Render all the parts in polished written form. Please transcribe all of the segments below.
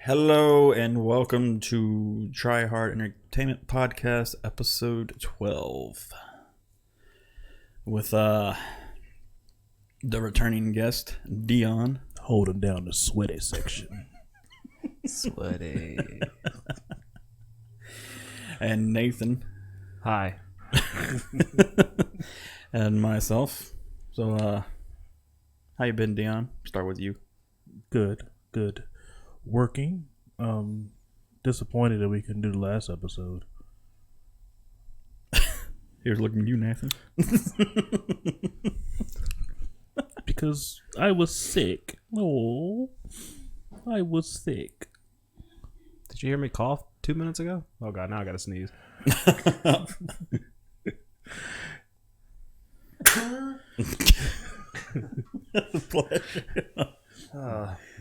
Hello and welcome to Try Hard Entertainment Podcast, episode 12. With the returning guest, Dion. Holding down the sweaty section. Sweaty. And Nathan. Hi. And myself. So, how you been, Dion? Start with you. Good. Working. Disappointed that we couldn't do the last episode. Here's looking at you, Nathan. Because I was sick. Oh, I was sick. Did you hear me cough 2 minutes ago? Oh god, now I gotta sneeze.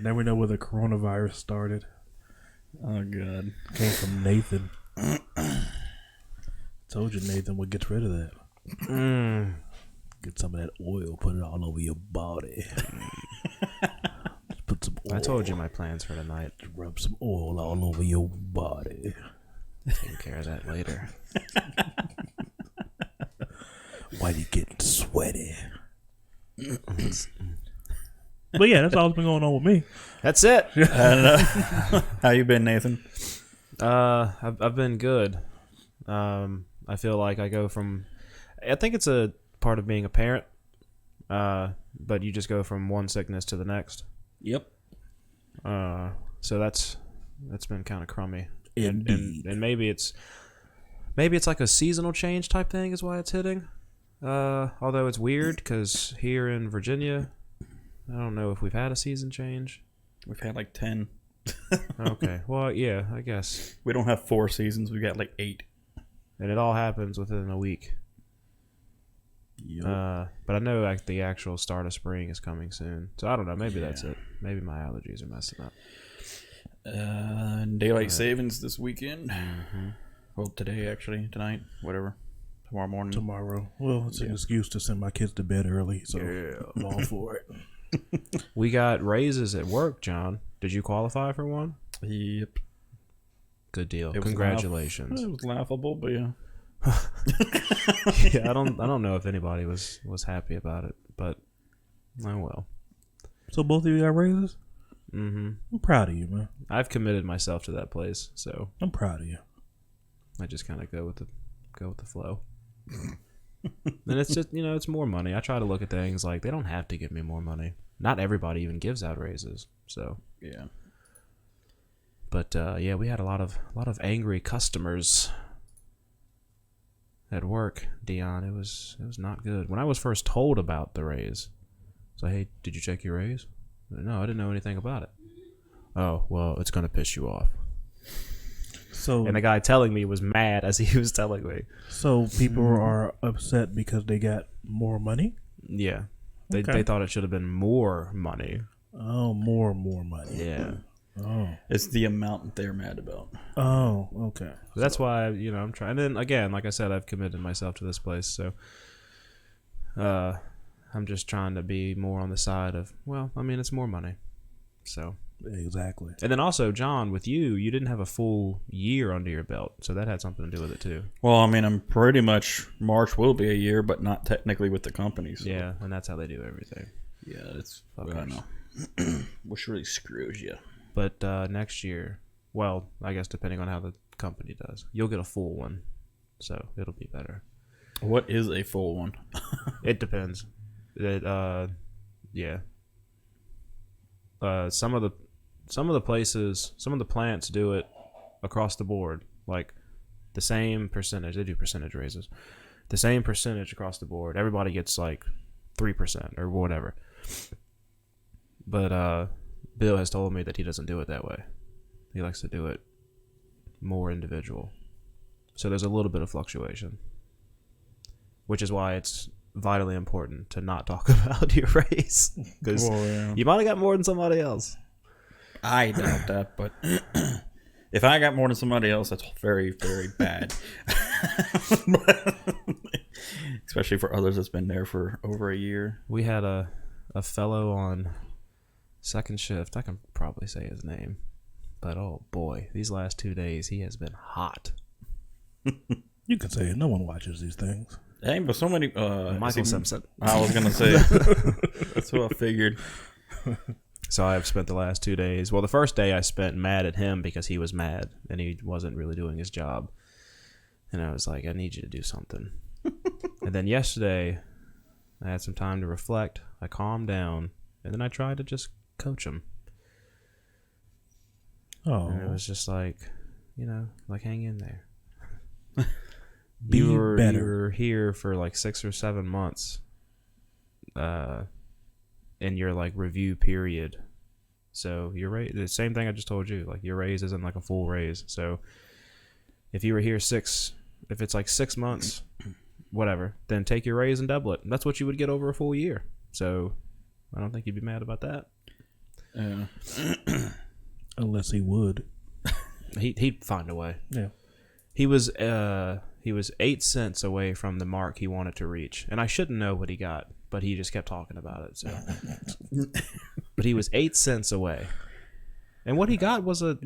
Never know where the coronavirus started. Oh, God. Came from Nathan. Told you Nathan would get rid of that. Get some of that oil, put it all over your body. Just put some oil. I told you my plans for tonight. Rub some oil all over your body. Take care of that later. Why you getting sweaty? But yeah, that's all that's been going on with me. That's it. How you been, Nathan? I've been good. I feel like I go from, I think it's a part of being a parent, but you just go from one sickness to the next. Yep. So that's been kind of crummy. Indeed. And maybe it's like a seasonal change type thing is why it's hitting. Although it's weird because here in Virginia, I don't know if we've had a season change. We've had like 10. Okay. Well, yeah, I guess. We don't have 4 seasons. We got like 8. And it all happens within a week. Yep. But I know like the actual start of spring is coming soon. So I don't know. Maybe that's it. Maybe my allergies are messing up. Daylight savings this weekend. Mm-hmm. Well, today actually, tonight, whatever. Tomorrow morning. Tomorrow. Well, it's an excuse to send my kids to bed early, so I'm all for it. We got raises at work, John. Did you qualify for one? Yep. Good deal. It was Congratulations. It was laughable, but yeah. Yeah, I don't know if anybody was happy about it, but oh well. So both of you got raises? Mm-hmm. I'm proud of you, man. I've committed myself to that place, so I'm proud of you. I just kind of go with the flow. And it's just, it's more money. I try to look at things like they don't have to give me more money. Not everybody even gives out raises, so Yeah. But yeah, we had a lot of angry customers at work, Dion. It was not good. When I was first told about the raise, so hey, did you check your raise? No, I didn't know anything about it. Oh, well, it's gonna piss you off. So, And the guy telling me was mad as he was telling me. so people are upset because they got more money? Yeah, Okay. they thought it should have been more money. Oh, more money. Yeah, Oh. It's the amount they're mad about. Oh, okay. so that's why I'm trying. And then again, like I said, I've committed myself to this place, so I'm just trying to be more on the side of, well, I mean, it's more money. So Exactly. and then also, John, with you didn't have a full year under your belt, so that had something to do with it too. Well, I mean, I'm pretty much, March will be a year, but not technically with the company. So. Yeah, and that's how they do everything. Yeah, it's, Fuckers. I don't know. Which really screws you. But next year, well, I guess depending on how the company does, you'll get a full one, so it'll be better. What is a full one? It depends. Yeah. Some of the places, some of the plants do it across the board, like the same percentage. They do percentage raises, the same percentage across the board. Everybody gets like 3% or whatever. But Bill has told me that he doesn't do it that way. He likes to do it more individual. So there's a little bit of fluctuation, which is why it's vitally important to not talk about your race, because you might have got more than somebody else. I doubt that, but if I got more than somebody else, that's very, very bad. Especially for others that's been there for over a year. We had a fellow on second shift. I can probably say his name. But oh boy, these last 2 days he has been hot. You could say it. No one watches these things. Dang, but so many. Michael Simpson. I was gonna say. That's what I figured. So I've spent the last 2 days. Well, the first day I spent mad at him because he was mad and he wasn't really doing his job. And I was like, I need you to do something. And then yesterday, I had some time to reflect. I calmed down, and then I tried to just coach him. Oh, And it was just like, like hang in there. Be You better. were here for like 6 or 7 months, in your like review period. So your raise, the same thing I just told you, like your raise isn't like a full raise. So if you were here if it's like 6 months, whatever, then take your raise and double it. That's what you would get over a full year. So I don't think you'd be mad about that. Unless he would. He'd find a way. Yeah. He was 8 cents away from the mark he wanted to reach, and I shouldn't know what he got, but he just kept talking about it. So, but he was 8 cents away, and what he got was a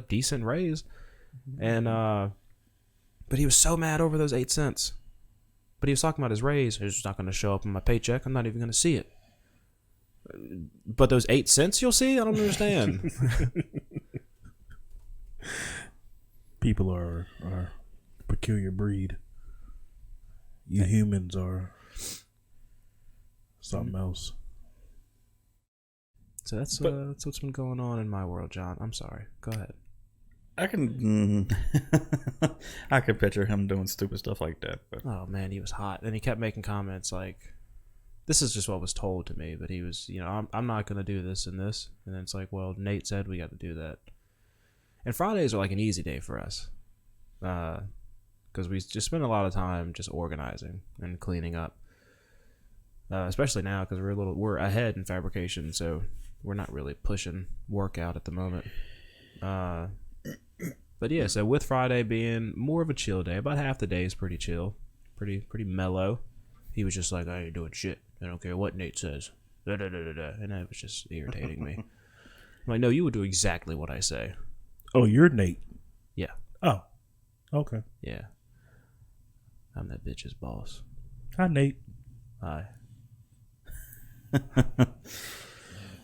decent raise, and but he was so mad over those 8 cents. But he was talking about his raise. It's not going to show up in my paycheck. I'm not even going to see it. But those 8 cents you'll see? I don't understand. People are a peculiar breed. You humans are something else. So that's what's been going on in my world, John. I'm sorry. Go ahead. I can picture him doing stupid stuff like that. But. Oh man, he was hot, and he kept making comments like, "This is just what was told to me." But he was, I'm not gonna do this and this, and then it's like, well, Nate said we got to do that. And Fridays are like an easy day for us, because we just spend a lot of time just organizing and cleaning up. Especially now because we're ahead in fabrication, so we're not really pushing work out at the moment. But yeah, so with Friday being more of a chill day, about half the day is pretty chill, pretty mellow. He was just like, I ain't doing shit. I don't care what Nate says. Da, da, da, da, da. And that was just irritating me. I'm like, no, you would do exactly what I say. Oh, you're Nate. Yeah. Oh, okay. Yeah. I'm that bitch's boss. Hi, Nate. Hi.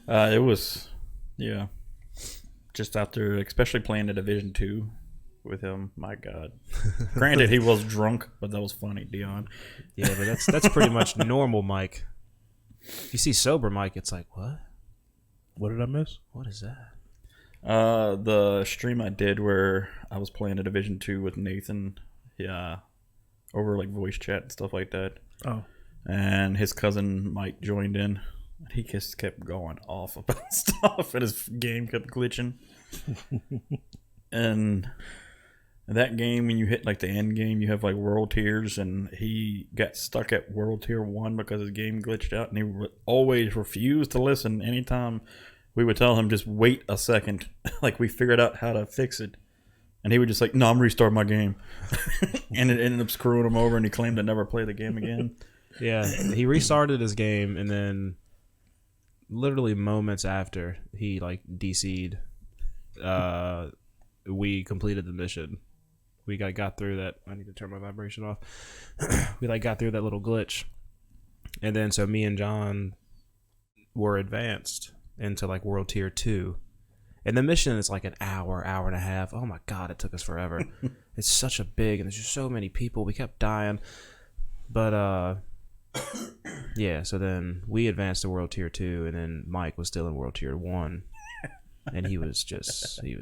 It was, yeah. Just after, especially playing the Division 2 with him, my God. Granted, he was drunk, but that was funny, Dion. Yeah, but that's pretty much normal, Mike. If you see sober Mike, it's like, what? What did I miss? What is that? The stream I did where I was playing the Division 2 with Nathan, yeah, over like voice chat and stuff like that. Oh. And his cousin Mike joined in. He just kept going off about stuff, and his game kept glitching. And that game, when you hit like the end game, you have like world tiers, and he got stuck at world tier 1 because his game glitched out, and he always refused to listen. Anytime we would tell him just wait a second, like we figured out how to fix it, and he would just like, no, I'm restarting my game. And it ended up screwing him over, and he claimed to never play the game again. Yeah, he restarted his game, and then literally moments after he like DC'd, we completed the mission. We got through that. I need to turn my vibration off. We like got through that little glitch, and then so me and John were advanced into like World Tier 2, and the mission is like an hour and a half. Oh my God, it took us forever. It's such a big, and there's just so many people. We kept dying, but yeah. So then we advanced to World Tier 2, and then Mike was still in World Tier 1, and he was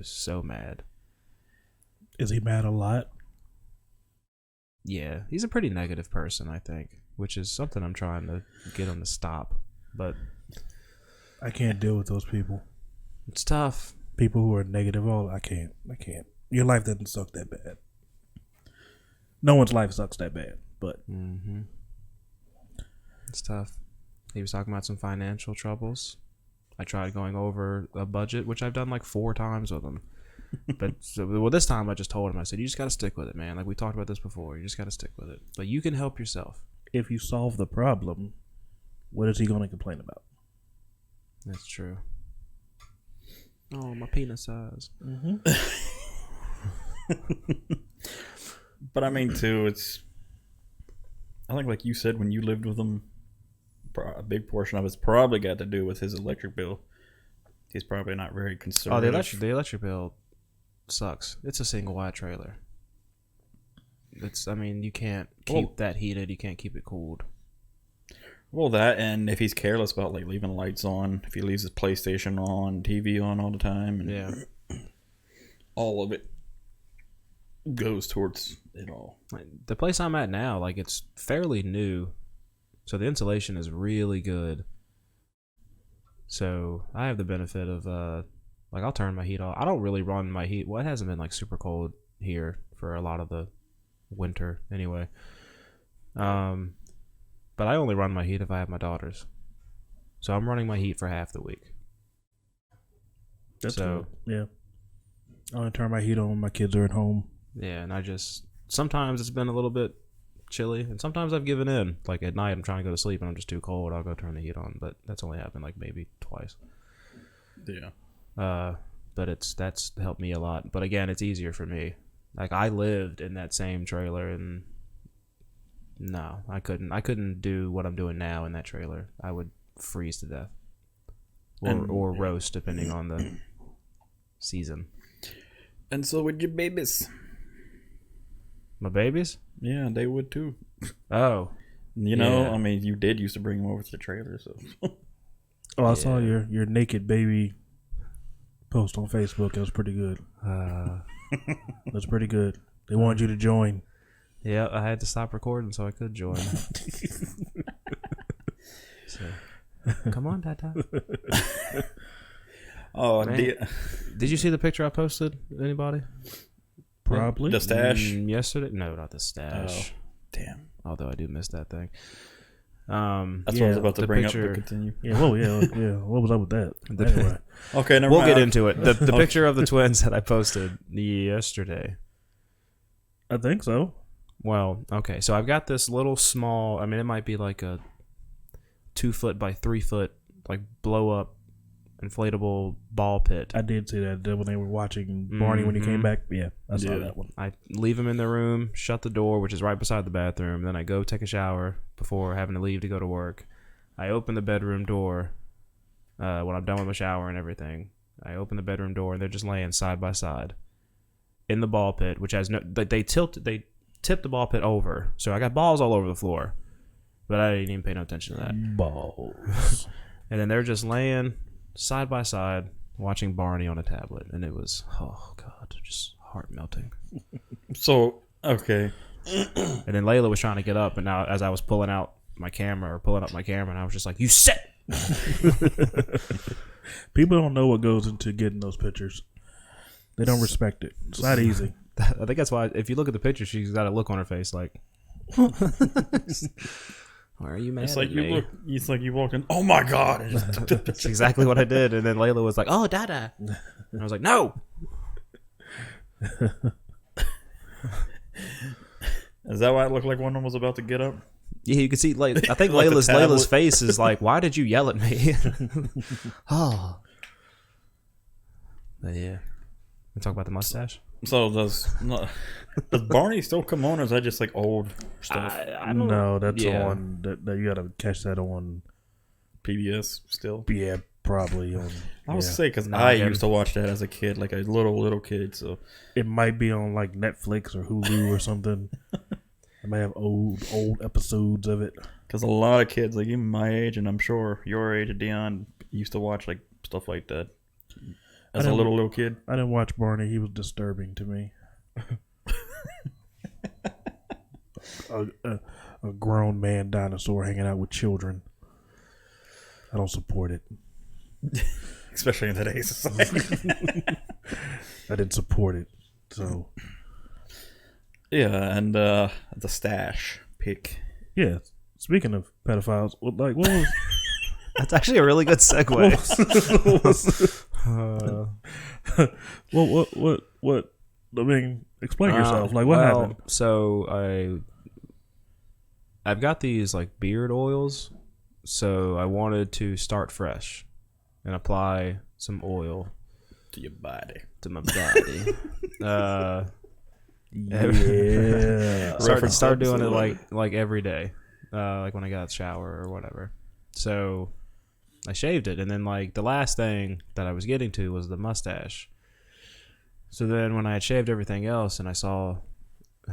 so mad. Is he mad a lot? Yeah, he's a pretty negative person, I think, which is something I'm trying to get him to stop. But I can't deal with those people. it's tough. People who are negative. Oh, I can't. Your life doesn't suck that bad. No one's life sucks that bad, but It's tough. He was talking about some financial troubles. I tried going over a budget, which I've done like 4 times with him. But this time I just told him, I said, you just got to stick with it, man. Like we talked about this before. You just got to stick with it. But you can help yourself. if you solve the problem, what is he going to complain about? That's true. Oh, my penis size. Mm-hmm. But I mean, too, I think, like you said, when you lived with him, a big portion of it's probably got to do with his electric bill. He's probably not very Oh, conservative. the electric bill sucks. It's a single wide trailer. I mean, you can't keep that heated. You can't keep it cooled. Well, that, and if he's careless about like leaving lights on, if he leaves his PlayStation on, TV on all the time, and Yeah. all of it goes towards it all. The place I'm at now, like, it's fairly new, so the insulation is really good. So I have the benefit of like, I'll turn my heat off. I don't really run my heat. Well, it hasn't been like super cold here for a lot of the winter anyway. But I only run my heat if I have my daughters. So I'm running my heat for half the week. That's good. Yeah. I only turn my heat on when my kids are at home. Yeah, and sometimes it's been a little bit chilly, and sometimes I've given in. Like at night, I'm trying to go to sleep and I'm just too cold. I'll go turn the heat on, but that's only happened like maybe twice. Yeah. But that's helped me a lot. But again, it's easier for me. Like, I lived in that same trailer, and no, I couldn't do what I'm doing now in that trailer. I would freeze to death, or roast depending on the season. And so would your babies. My babies? Yeah, they would too. Oh, You know, yeah. I mean, you did used to bring them over to the trailer, so. Oh, I saw your naked baby post on Facebook. It was pretty good. That's pretty good. They wanted you to join. Yeah, I had to stop recording so I could join. So, come on, Dada. Oh, Man. Did you see the picture I posted? Anybody? Probably. the stash. Yesterday? No, not the stash. Oh, damn. Although I do miss that thing. That's what I was about to bring picture, up. But continue. Yeah, well, yeah. What was up with that? Anyway. Okay, never we'll mind. get into it. The picture of the twins that I posted yesterday. I think so. Well, okay. So I've got this little small, I mean, it might be like a 2 foot by 3 foot, like blow up inflatable ball pit. I did see that when they were watching Barney when he came back. Yeah, I saw that one. I leave him in the room, shut the door, which is right beside the bathroom. Then I go take a shower before having to leave to go to work. I open the bedroom door when I'm done with my shower and everything. I open the bedroom door and they're just laying side by side in the ball pit, which has no. They tipped the ball pit over, so I got balls all over the floor, but I didn't even pay no attention to that. Balls. And then they're just laying side by side watching Barney on a tablet, and it was, oh god, just heart melting. So, okay. And then Layla was trying to get up, and now as I was pulling up my camera, and I was just like, you sit. People don't know what goes into getting those pictures. They don't respect it. It's not easy. I think that's why if you look at the picture, she's got a look on her face like, why are you mad It's like at you me? look. It's like you walk in. Oh my god! And just That's exactly what I did. And then Layla was like, oh, Dada. And I was like, no. Is that why it looked like one of them was about to get up? Yeah, you can see. I think Like the Layla's tablet. face is like, "Why did you yell at me?" Oh, but yeah. We talk about the mustache. So does Barney still come on, or is that just like old stuff? I don't No, that's yeah. on. That you gotta catch that on. PBS still. Yeah, probably on. I was yeah. to say because Nah, I again. used to watch that as a kid, like a little kid. So It might be on like Netflix or Hulu or something. It might have old episodes of it. because a lot of kids, like even my age, and I'm sure your age, Dion, used to watch like stuff like that as a didn't- little kid. I didn't watch Barney. He was disturbing to me. A grown man dinosaur hanging out with children. I don't support it. Especially in today's society. I didn't support it. So Yeah, and the stash pick. yeah. Speaking of pedophiles, what was That's actually a really good segue. what? I mean, explain yourself. Like, what happened? So I've got these like beard oils. So I wanted to start fresh and apply some oil To your body. To my body. Yeah. Start doing it like every day, like when I got out of the shower or whatever. So I shaved it, and then like the last thing that I was getting to was the mustache. So then when I had shaved everything else and I saw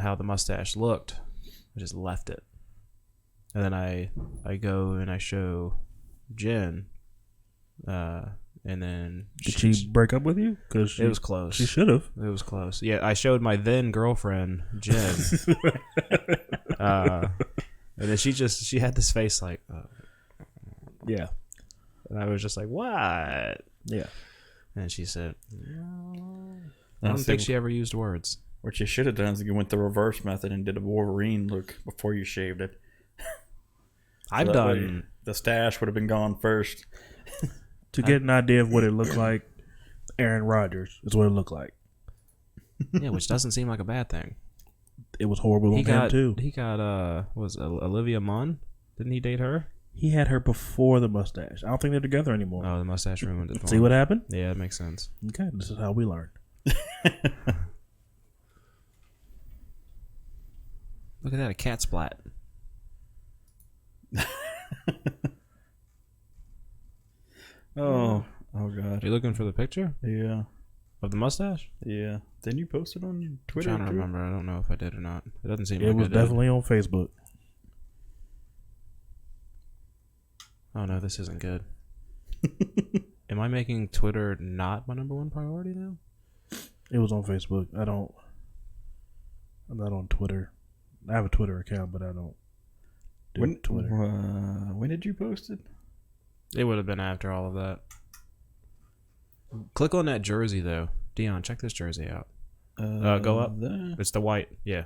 how the mustache looked, I just left it. And then I go and I show Jen, and then Did she break up with you? Because it was close. She should have. It was close. Yeah, I showed my then girlfriend Jen, and then she had this face like, Yeah. and I was just like, what? Yeah. And she said, no. I I don't think she ever used words. What you should have done is you went the reverse method and did a Wolverine look before you shaved it. I've So that way done. the stash would have been gone first. To get an idea of what it looked like, Aaron Rodgers is what it looked like. Yeah, which doesn't seem like a bad thing. It was horrible on him too. He got was Olivia Munn? Didn't he date her? He had her before the mustache. I don't think they're together anymore. Oh, the mustache ruined it. See what happened? Yeah, it makes sense. Okay, this is how we learn. Look at that, a cat splat. Oh God. Are you looking for the picture Yeah. of the mustache? Yeah. Didn't you post it on I'm Twitter? trying to too? remember. I don't know if I did or not. It doesn't seem It like was I did. definitely on Facebook. Oh no, this isn't good. Am I making Twitter not my number one priority now? It was on Facebook. I'm not on Twitter. I have a Twitter account, but I don't do Twitter. When did you post it? It would have been after all of that. Click on that jersey though. Dion, check this jersey out. Go up. There. It's the white. Yeah.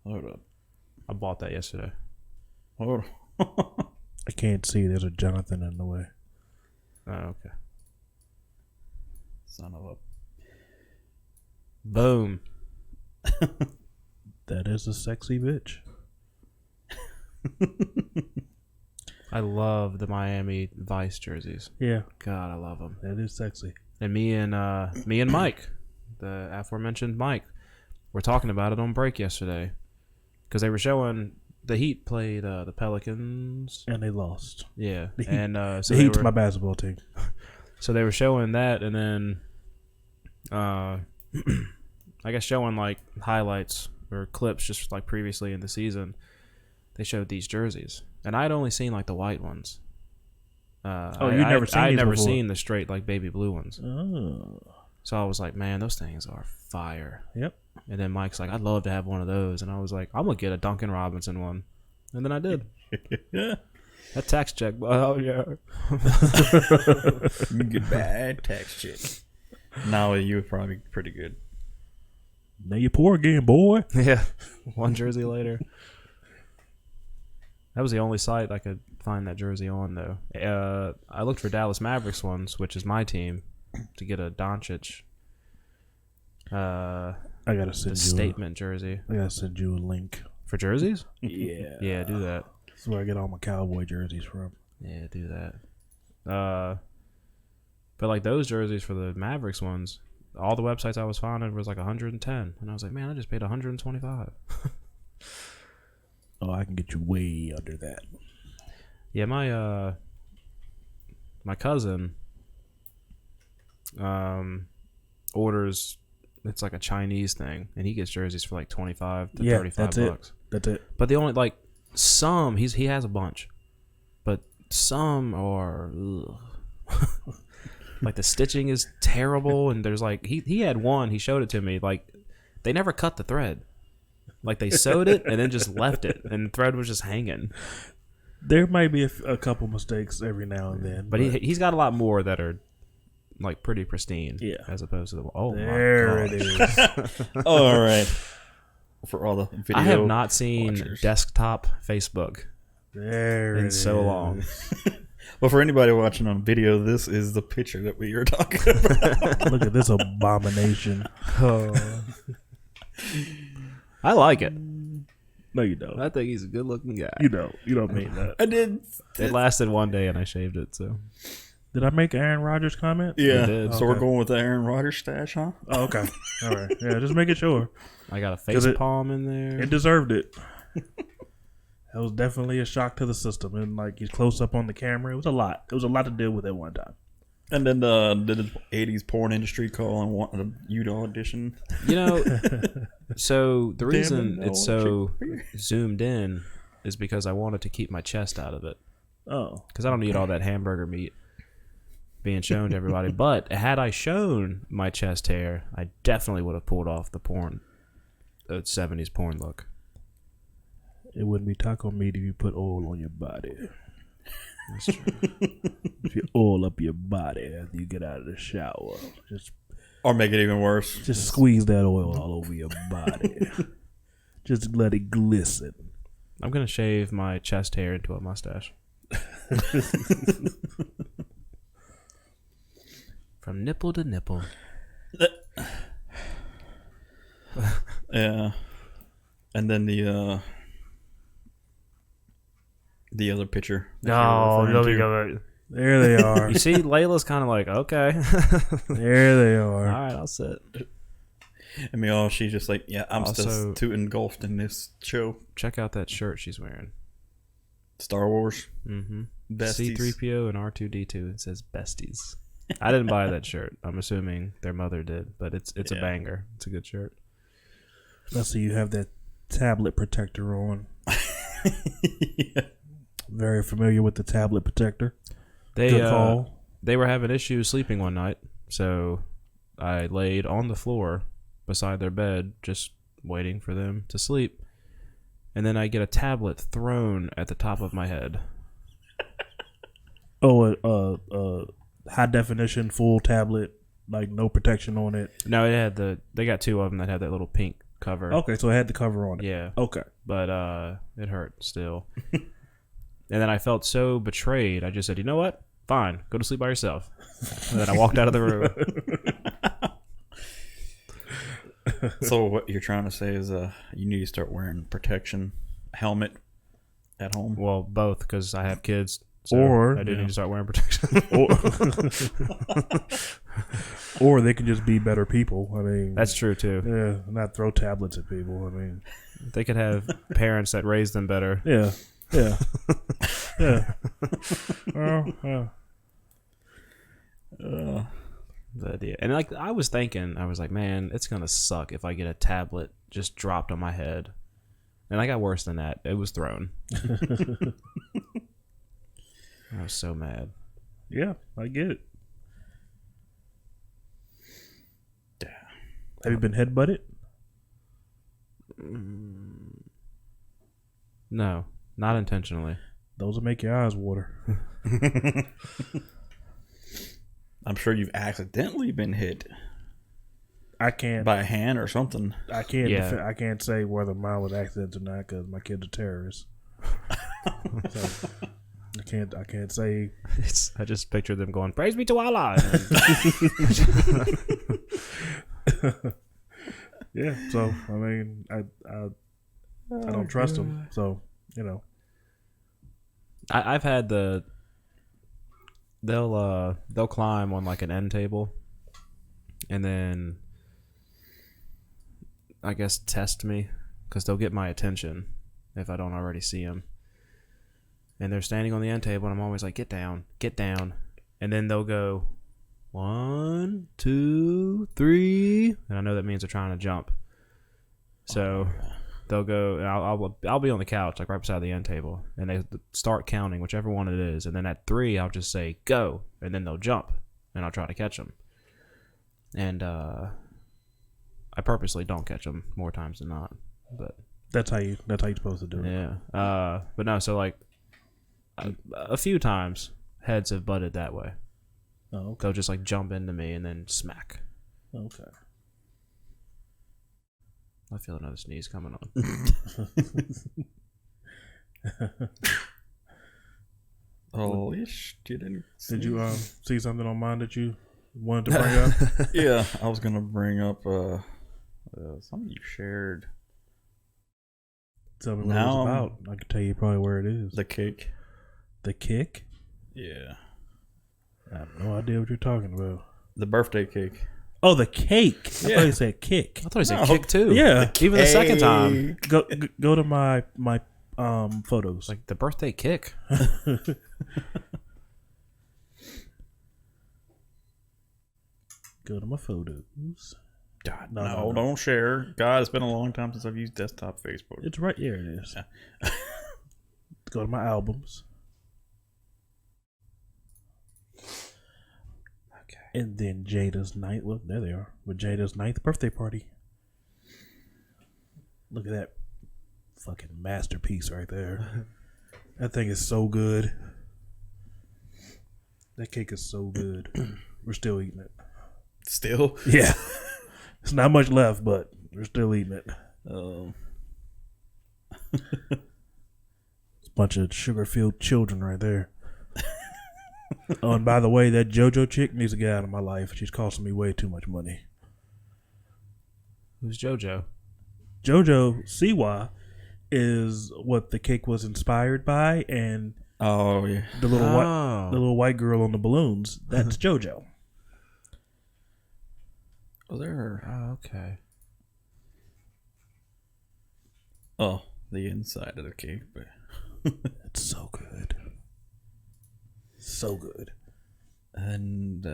Hold up. I bought that yesterday. Hold on. I can't see. There's a Jonathan in the way. Oh, okay. Son of a. Boom. That is a sexy bitch. I love the Miami Vice jerseys. Yeah, God, I love them. that is sexy. And me and Mike, the aforementioned Mike, were talking about it on break yesterday because they were showing the Heat played the Pelicans. And they lost. Yeah, The Heat- and so The they Heat's were, my basketball team. so they were showing that, and then I guess showing like highlights or clips just like previously in the season. They showed these jerseys, and I had only seen like the white ones. You'd never seen I these never before? seen the straight like baby blue ones. Oh. So I was like, man, those things are fire. Yep. And then Mike's like, I'd love to have one of those, and I was like, I'm gonna get a Duncan Robinson one, and then I did. Yeah. That tax check, oh yeah. Goodbye, tax check. No, you were probably pretty good. Now you're poor again, boy. Yeah, one jersey later. That was the only site I could find that jersey on, though. I looked for Dallas Mavericks ones, which is my team, to get a Doncic. I gotta The send you. statement jersey I gotta send you a link. for jerseys. Yeah. Yeah, do that. That's where I get all my cowboy jerseys from. Yeah, do that. But like those jerseys for the Mavericks ones, all the websites I was finding was like 110, and I was like, man, I just paid 125. Oh, I can get you way under that. Yeah, my cousin orders. It's like a Chinese thing, and he gets jerseys for like 25 to 35 that's bucks. it. That's it. But the only like some he has a bunch, but some are like the stitching is terrible, and there's like he had one. He showed it to me. Like they never cut the thread. Like they sewed it and then just left it, and the thread was just hanging. There might be a couple mistakes every now and then, But he's got a lot more that are like pretty pristine. Yeah. As opposed to the there my God. it is. All right. For all the video I have not seen watchers. desktop Facebook There in it so is. long. Well, for anybody watching on video, this is the picture that we are talking about. Look at this abomination. I like it. No, you don't. I think he's a good looking guy. You don't. You don't mean that. I did. It lasted one day and I shaved it, so Did I make Aaron Rodgers comment? Yeah. did. So we're Okay. going with the Aaron Rodgers stash, huh? Oh, okay. All right. Yeah, just making sure. I got a face palm in there. It deserved it. That was definitely a shock to the system, and like he's close up on the camera. It was a lot. It was a lot to deal with at one time. And then did the 80s porn industry call and wanted you to audition? You know, so the Damn reason it, it's no, so Shakespeare. zoomed in is because I wanted to keep my chest out of it. Oh, Because I don't need all that hamburger meat being shown to everybody. But had I shown my chest hair, I definitely would have pulled off the 70s porn look. it wouldn't be taco meat if you put oil on your body. That's true. If you oil up your body after you get out of the shower, Or make it even worse. just squeeze that oil all over your body. Just let it glisten. I'm going to shave my chest hair into a mustache. From nipple to nipple. Yeah. And then the other picture. that you were referring to. There they are. You see, Layla's kind of like, okay. There they All are. right, I'll sit. I mean, she's just like, yeah, I'm Also- still too engulfed in this show. Check out that shirt she's wearing. Star Wars. Mm-hmm. Besties. C-3PO and R2-D2. It says besties. I didn't buy that shirt. I'm assuming their mother did, but it's a Yeah. banger. It's a good shirt. Let's see, you have that tablet protector on. Yeah. Very familiar with the tablet protector. They Good call. they were having issues sleeping one night, so I laid on the floor beside their bed, just waiting for them to sleep. And then I get a tablet thrown at the top of my head. Oh, high definition full tablet, like no protection on it. No, they got two of them that had that little pink cover. Okay, so it had the cover on it. Yeah, Okay. but it hurt still. And then I felt so betrayed. I just said, you know what? Fine, go to sleep by yourself. And then I walked out of the room. So what you're trying to say is you need to start wearing protection helmet at home. Well, both, because I have kids. So Or- I do need to start wearing protection. Or they can just be better people. I mean, That's true too. yeah, not throw tablets at people. I mean, They could have parents that raise them better. yeah, yeah, yeah. Well, yeah. The idea. And like I was thinking, I was like, man, it's gonna suck if I get a tablet just dropped on my head. And I got worse than that. It was thrown. I was so mad. Yeah, I get it. Have you been headbutted? No, not intentionally. Those will make your eyes water. I'm sure you've accidentally been hit I can't. by a hand or something. I can't. Yeah. I can't say whether mine was accident or not because my kids are terrorists. So, I can't say. I just pictured them going, "Praise be to Allah." Yeah. So I mean, I don't trust them. So you know. I've had they'll climb on like an end table, and then I guess test me because they'll get my attention if I don't already see them. And they're standing on the end table, and I'm always like, "Get down, get down," and then they'll go 1, 2, 3, and I know that means they're trying to jump. So they'll go, and I'll be on the couch, like right beside the end table, and they start counting whichever one it is, and then at 3, I'll just say go, and then they'll jump, and I'll try to catch them. And I purposely don't catch them more times than not, but That's how you're supposed to do it. yeah. But no, so like a few times heads have butted that way. Oh, okay. They'll just like jump into me and then smack. Okay. I feel another sneeze coming on. Holy shit. Did you see something on mine that you wanted to bring up? Yeah, I was going to bring up something you shared. Tell me what Now it was about. I can tell you probably where it is. The cake. The kick? Yeah. I have no idea what you're talking about. The birthday cake. Oh, the cake. I Yeah. thought you said kick. I thought he said No. kick too. Yeah. Even the second time. Go to my photos. Like the birthday kick. Go to my photos. God, No, no, no, no. don't share. God, it's been a long time since I've used desktop Facebook. It's right here. It is. Yeah. Go to my albums. Okay. And then Jada's ninth. Look, there they are. With Jada's 9th birthday party. Look at that fucking masterpiece right there. That thing is so good. That cake is so good. We're still eating it. Still? Yeah. It's not much left, but we're still eating it. It's a bunch of sugar-filled children right there. Oh, and by the way, that JoJo chick needs to get out of my life. She's costing me way too much money. Who's JoJo? JoJo Siwa is what the cake was inspired by, and Oh, yeah. the little white girl on the balloons. That's JoJo. Was there? Oh, okay. Oh, the inside of the cake. But It's so good. So good. And,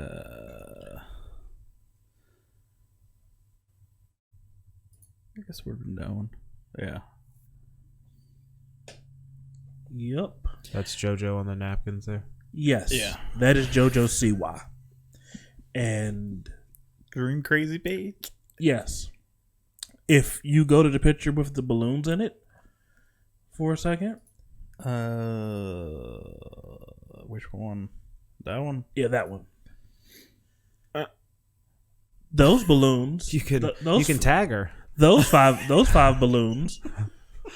I guess we're down. Yeah. Yep. That's JoJo on the napkins there. Yes. Yeah. That is JoJo Siwa. And Green crazy page. yes. If you go to the picture with the balloons in it for a second. Which one? That one? Yeah, that one. Those balloons. You can those, you can tag her. those five balloons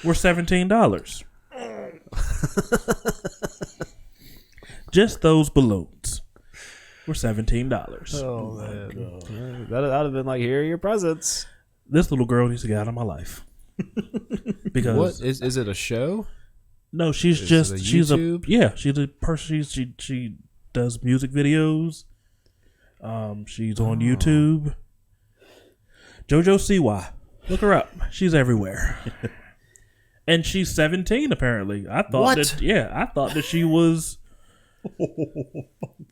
were $17. Just those balloons were $17. Oh man, that'd have been like, here are your presents. This little girl needs to get out of my life. Because What is it a show? no, she's Is just it a she's YouTube? she's a person. She does music videos. She's on YouTube. JoJo Siwa, look her up. She's everywhere. And she's 17 apparently. I thought that she was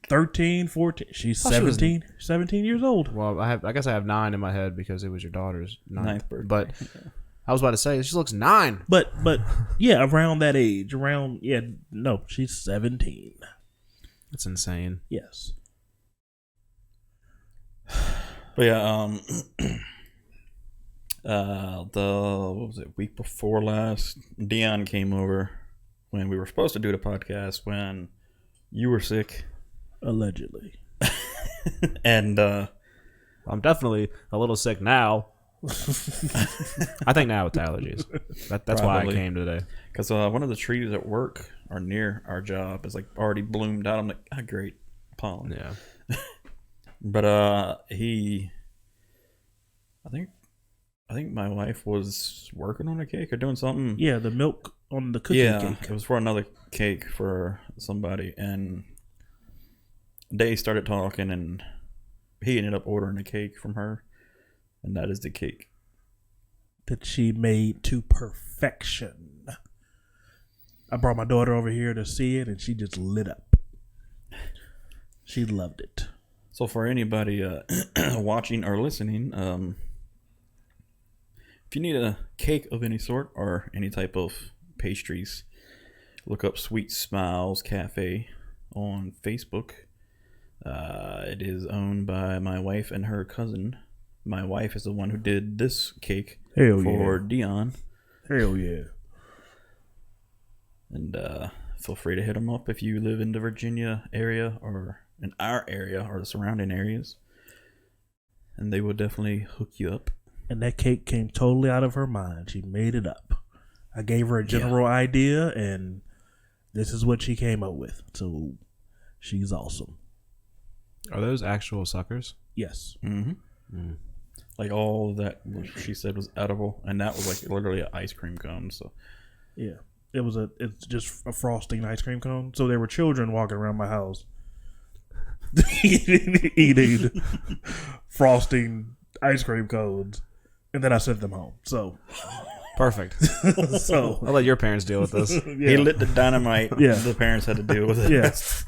13, 14. She's thought she was- 17 years old. Well, I guess I have 9 in my head because it was your daughter's Ninth birthday. But I was about to say she looks 9. But yeah, around that age, she's 17. That's insane. Yes. But yeah, what was it, week before last, Dion came over when we were supposed to do the podcast when you were sick. Allegedly. And I'm definitely a little sick now. I think now it's allergies. That's why I Probably. came today. because one of the trees at work or near our job is like already bloomed out. I'm like, ah, great, pollen. Yeah. But I think my wife was working on a cake or doing something. Yeah, the milk on the cookie cake. It was for another cake for somebody, and they started talking, and he ended up ordering a cake from her, and that is the cake. That she made to perfection. I brought my daughter over here to see it, and she just lit up. She loved it. So for anybody watching or listening, if you need a cake of any sort or any type of pastries, look up Sweet Smiles Cafe on Facebook. It is owned by my wife and her cousin. My wife is the one who did this cake for Dion. Hell yeah. And feel free to hit them up if you live in the Virginia area or in our area or the surrounding areas. And they will definitely hook you up. And that cake came totally out of her mind. She made it up. I gave her a general idea, and this is what she came up with. So she's awesome. Are those actual suckers? Yes. Mm-hmm. Like all of that she said was edible, and that was like literally an ice cream cone. So Yeah. It's just a frosting ice cream cone. So there were children walking around my house eating frosting ice cream cones, and then I sent them home. So Perfect. so I'll let your parents deal with this. He lit the dynamite. Yeah. The parents had to deal with it. Yes.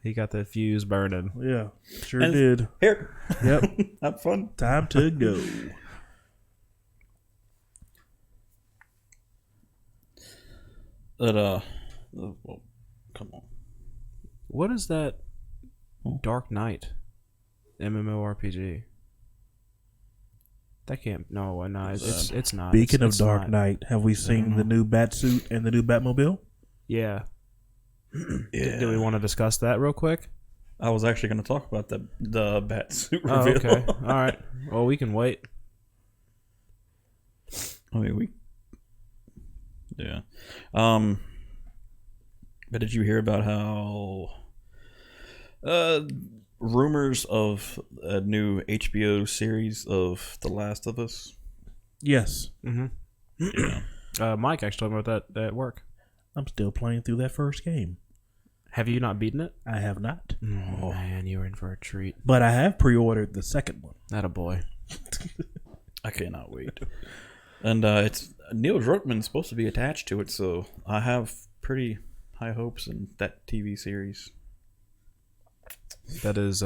He got the fuse burning. Yeah, sure And- did. Here, Yep. have fun. Time to go. But well, come on. What is that Hmm? Dark Knight MMORPG? That can't. No, it's not. Speaking It's- of it's Dark not. Knight, have we seen the new Batsuit and the new Batmobile? Yeah. Yeah. Do we want to discuss that real quick? I was actually going to talk about the bat suit Oh, reveal. okay. All right. Well, we can wait. I mean, yeah. But did you hear about how rumors of a new HBO series of The Last of Us? Yes. Mm-hmm. Mike actually told me about that at work. I'm still playing through that first game. Have you not beaten it? I have not. Oh man, you're in for a treat. But I have pre-ordered the second one. That a boy. I cannot wait. And it's Neil Druckmann's supposed to be attached to it, so I have pretty high hopes in that TV series. That is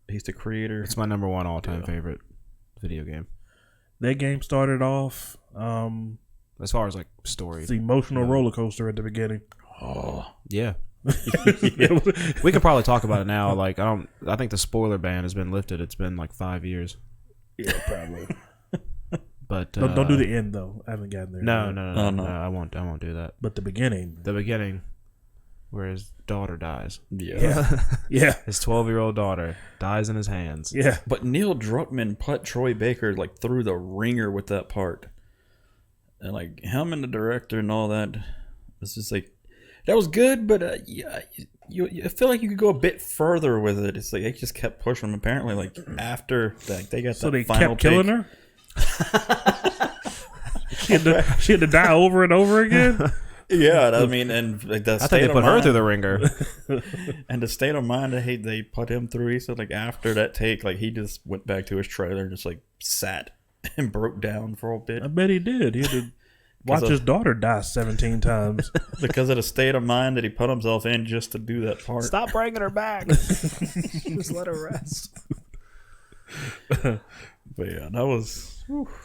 He's the creator. it's my number one all-time favorite video game. That game started off As far as like story. it's the emotional roller coaster at the beginning. Oh, Yeah. We could probably talk about it now. Like I think the spoiler ban has been lifted. It's been like 5 years. Yeah, probably. But Don't do the end though. I haven't gotten there. No, yet. no. I won't do that. But the beginning. The beginning where his daughter dies. yeah. Yeah. His 12-year-old daughter dies in his hands. Yeah. But Neil Druckmann put Troy Baker like through the ringer with that part, and like him and the director and all that. It's just like that was good, but yeah, you feel like you could go a bit further with it. It's like they just kept pushing him. Apparently, like after like they got So that they final kept killing take. her? she had to die over and over again? Yeah, I mean, and like the I state think they of put her mind- through the ringer. and the state of mind that they put him through. He said like after that take, like he just went back to his trailer and just like sat and broke down for a bit. I bet he did. He had to watch of- his daughter die 17 times. Because of the state of mind that he put himself in just to do that part. Stop bringing her back. Just let her rest. But yeah, that was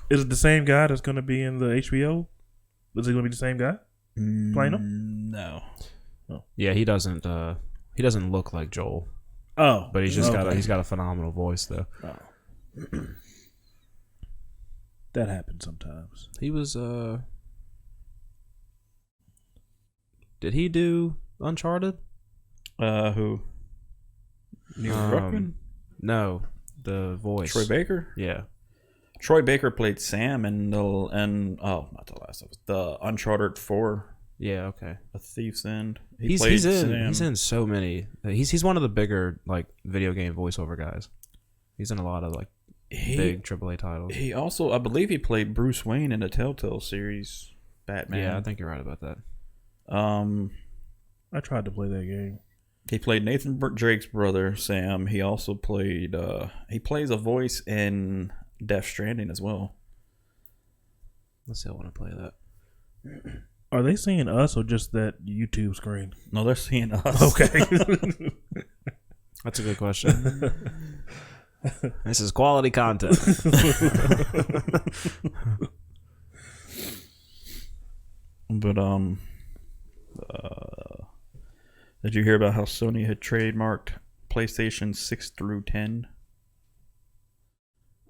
Is it the same guy that's going to be in the HBO? Is it going to be the same guy playing him? no. Yeah, he doesn't look like Joel, Oh, but he's just okay. he's got a phenomenal voice though. That happens sometimes. He was did he do Uncharted? Who? Neil Druckmann? No, the voice. Troy Baker? Yeah. Troy Baker played Sam in not The Last of Us, the Uncharted 4, Yeah, okay. A Thief's End. He's in so many. He's one of the bigger like video game voiceover guys. He's in a lot of like big AAA titles. He also, I believe, he played Bruce Wayne in the Telltale series, Batman. Yeah, I think you're right about that. I tried to play that game. He played Nathan Drake's brother, Sam. He also played. He plays a voice in Death Stranding as well. Let's see. I want to play that. Are they seeing us or just that YouTube screen? No, they're seeing us. Okay. That's a good question. This is quality content. But did you hear about how Sony had trademarked PlayStation 6 through 10?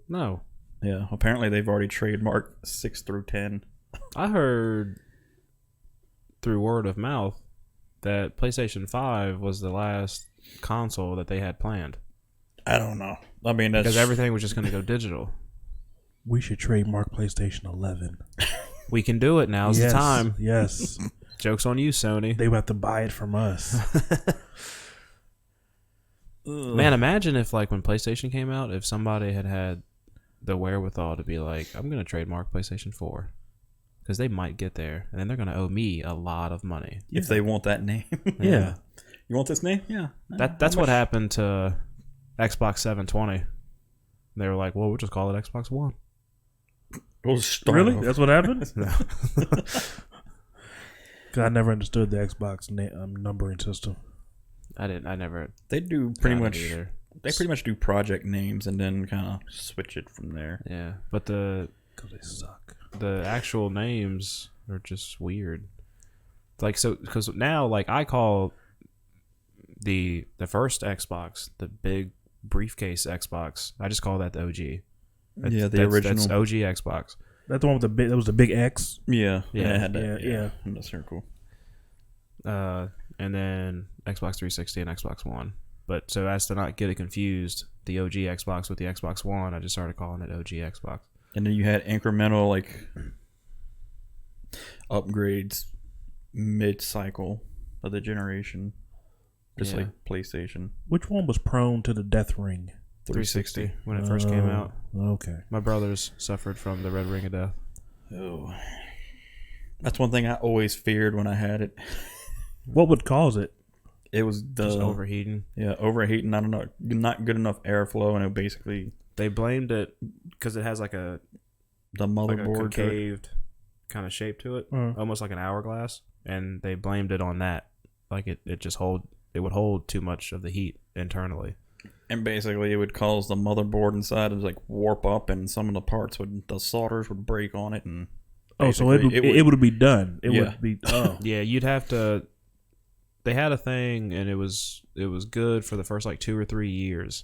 No, Yeah, apparently they've already trademarked 6 through 10. I heard through word of mouth that PlayStation 5 was the last console that they had planned I don't know. I mean, that's because everything was just going to go digital. We should trademark PlayStation 11. We can do it. Now's the time. Yes. Joke's on you, Sony. They have to buy it from us. Man, imagine if like when PlayStation came out, if somebody had the wherewithal to be like, I'm going to trademark PlayStation 4 because they might get there and then they're going to owe me a lot of money. if they want that name. Yeah. You want this name? Yeah. That's what happened to Xbox 720. They were like, well, we'll just call it Xbox One. We'll start Really? off. That's what happened? No. 'Cause I never understood the Xbox numbering system. I never. They do pretty got it much. either. They pretty much do project names and then kind of switch it from there. Yeah, but the Because they suck. the actual names are just weird. Like, so, because now, like, I call the first Xbox, the big briefcase Xbox, I just call that the OG. That's original. That's OG Xbox. That's the one with the big. That was the big X. Yeah, Yeah, it had that. yeah. That's very cool. And then Xbox 360 and Xbox One. But so as to not get it confused, the OG Xbox with the Xbox One, I just started calling it OG Xbox. And then you had incremental like upgrades mid-cycle of the generation, just Yeah. like PlayStation. Which one was prone to the death ring? 360 when it first came out. Okay. My brothers suffered from the red ring of death. Oh, that's one thing I always feared when I had it. What would cause it? It was Just overheating. Yeah, overheating. Not good enough airflow, and it basically They blamed it because it has like a motherboard to it. concaved kind of shape to it, Uh. almost like an hourglass, and they blamed it on that. Like it would hold too much of the heat internally. And basically, it would cause the motherboard inside to like warp up, and some of the the solders would break on it, and So it would be done. It Yeah. would be. Oh, Yeah, you'd have to. They had a thing, and it was good for the first like 2 or 3 years.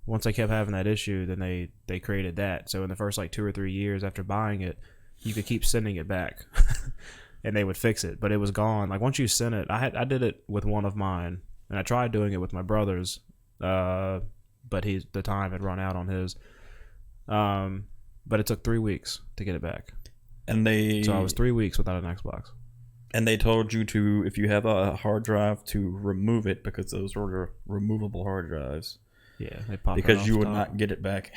Once they kept having that issue, then they created that. So in the first like 2 or 3 years after buying it, you could keep sending it back, and they would fix it. But it was gone. Like once you sent it, I did it with one of mine, and I tried doing it with my brother's, but the time had run out on his. But it took 3 weeks to get it back. So I was 3 weeks without an Xbox. And they told you to, if you have a hard drive, to remove it because those were removable hard drives. Yeah, they popped Because you would not get it back.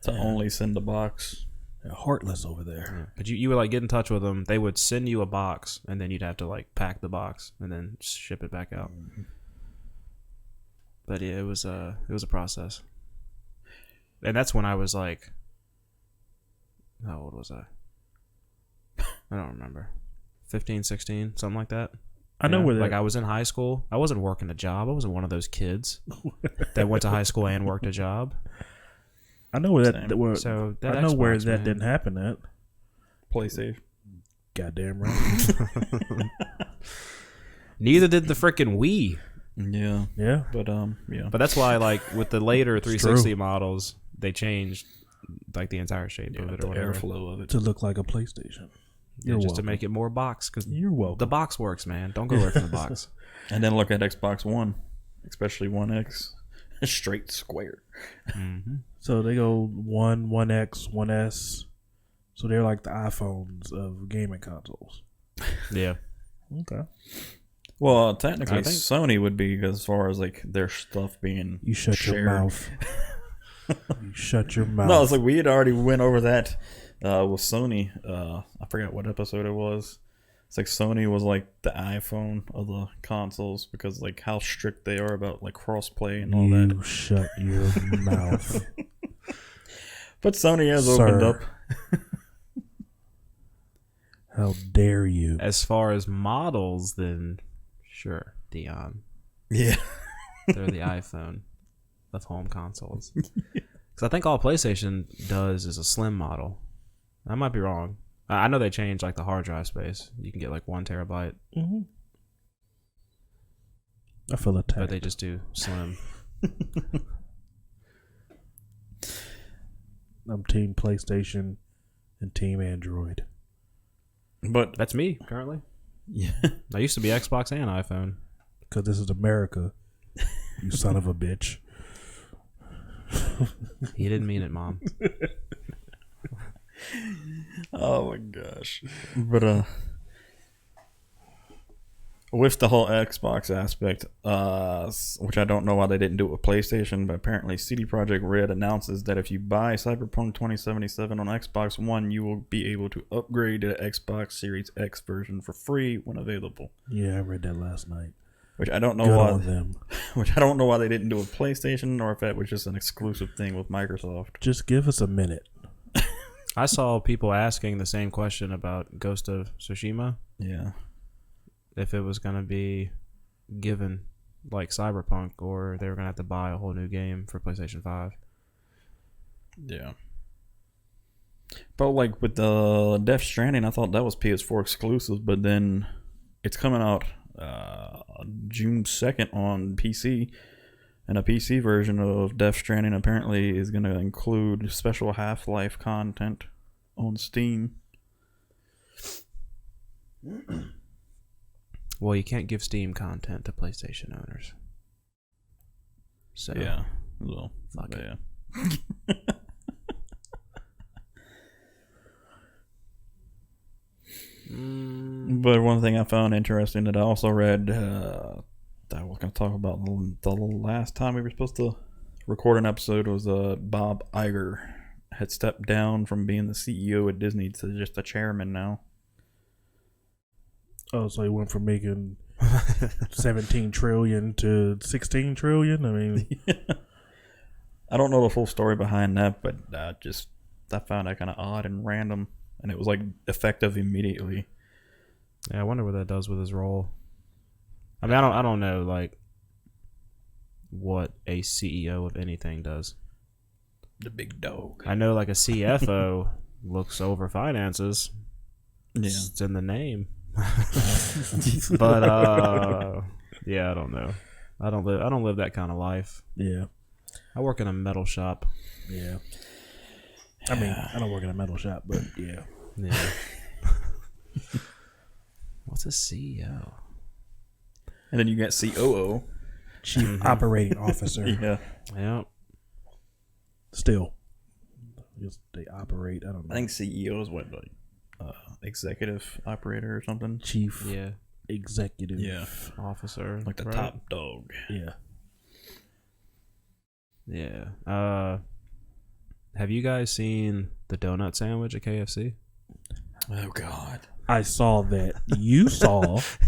To only send the box. they're heartless over there. Yeah. But you would like get in touch with them. They would send you a box, and then you'd have to like pack the box and then ship it back out. But yeah, it was a process. And that's when I was like, how old was I? I don't remember. 15, 16, something like that. I know where that. Like I was in high school. I wasn't working a job. I wasn't one of those kids that went to high school and worked a job. I know where Same. that. Where, So that I know where Xbox, that man. didn't happen. At PlayStation. goddamn right. Neither did the frickin' Wii. Yeah. Yeah. But yeah. But that's why, like, with the later It's 360 models, they changed like the entire shape of it the or whatever. airflow of it. To look like a PlayStation. Yeah, You're just to welcome. make it more box, because You're welcome. the box works, man. Don't go away from the box. And then look at Xbox One, especially One X, straight square. Mm-hmm. So they go 1X, 1S. So they're like the iPhones of gaming consoles. Yeah. Okay. Well, technically, I think- Sony would be as far as like their stuff being. You shut shared. your mouth. You shut your mouth. No, it's like we had already went over that with Sony. I forgot what episode it was. It's like Sony was like the iPhone of the consoles because like how strict they are about like crossplay and all you that. shut your mouth. But Sony has Sir. opened up. How dare you? As far as models, then sure, Dion. Yeah. They're the iPhone of home consoles. Because I think all PlayStation does is a slim model. I might be wrong. I know they changed like the hard drive space. You can get like 1 terabyte, Mm-hmm. I feel attacked. but they just do slim. I'm Team PlayStation and Team Android. But That's me currently. yeah. I used to be Xbox and iPhone. Because this is America. You son of a bitch. He didn't mean it, Mom. Oh my gosh. But with the whole Xbox aspect, which I don't know why they didn't do it with PlayStation, but apparently CD Projekt Red announces that if you buy Cyberpunk 2077 on Xbox One, you will be able to upgrade to the Xbox Series X version for free when available. Yeah, I read that last night. Which I don't know Good why. on them. Which I don't know why they didn't do with PlayStation, or if that was just an exclusive thing with Microsoft. Just give us a minute. I saw people asking the same question about Ghost of Tsushima. Yeah. If it was going to be given like Cyberpunk, or they were going to have to buy a whole new game for PlayStation 5. Yeah. But like with the Death Stranding, I thought that was PS4 exclusive, but then it's coming out June 2nd on PC. And a PC version of Death Stranding apparently is going to include special Half-Life content on Steam. Well, you can't give Steam content to PlayStation owners. So Yeah. Well, fuck it. Yeah. But one thing I found interesting that I also read that I was going to talk about the last time we were supposed to record an episode was Bob Iger had stepped down from being the CEO at Disney to just a chairman now. Oh, so he went from making 17 trillion to 16 trillion? I mean... I don't know the full story behind that, but I found that kind of odd and random. And it was like effective immediately. Yeah, I wonder what that does with his role. I mean, I don't know like what a CEO of anything does. The big dog. I know like a CFO looks over finances. Yeah. It's in the name. But yeah, I don't know. I don't live that kind of life. Yeah. I work in a metal shop. Yeah. I mean, I don't work in a metal shop, but yeah. Yeah. What's a CEO? And then you got COO. Chief Operating Officer. Yeah. Yeah. Still. Just they operate, I don't know. I think CEO is what, like executive operator or something? Chief Yeah. Executive Officer. Like the right? top dog. Yeah. Yeah. Have you guys seen the donut sandwich at KFC? Oh, God. I saw that. You saw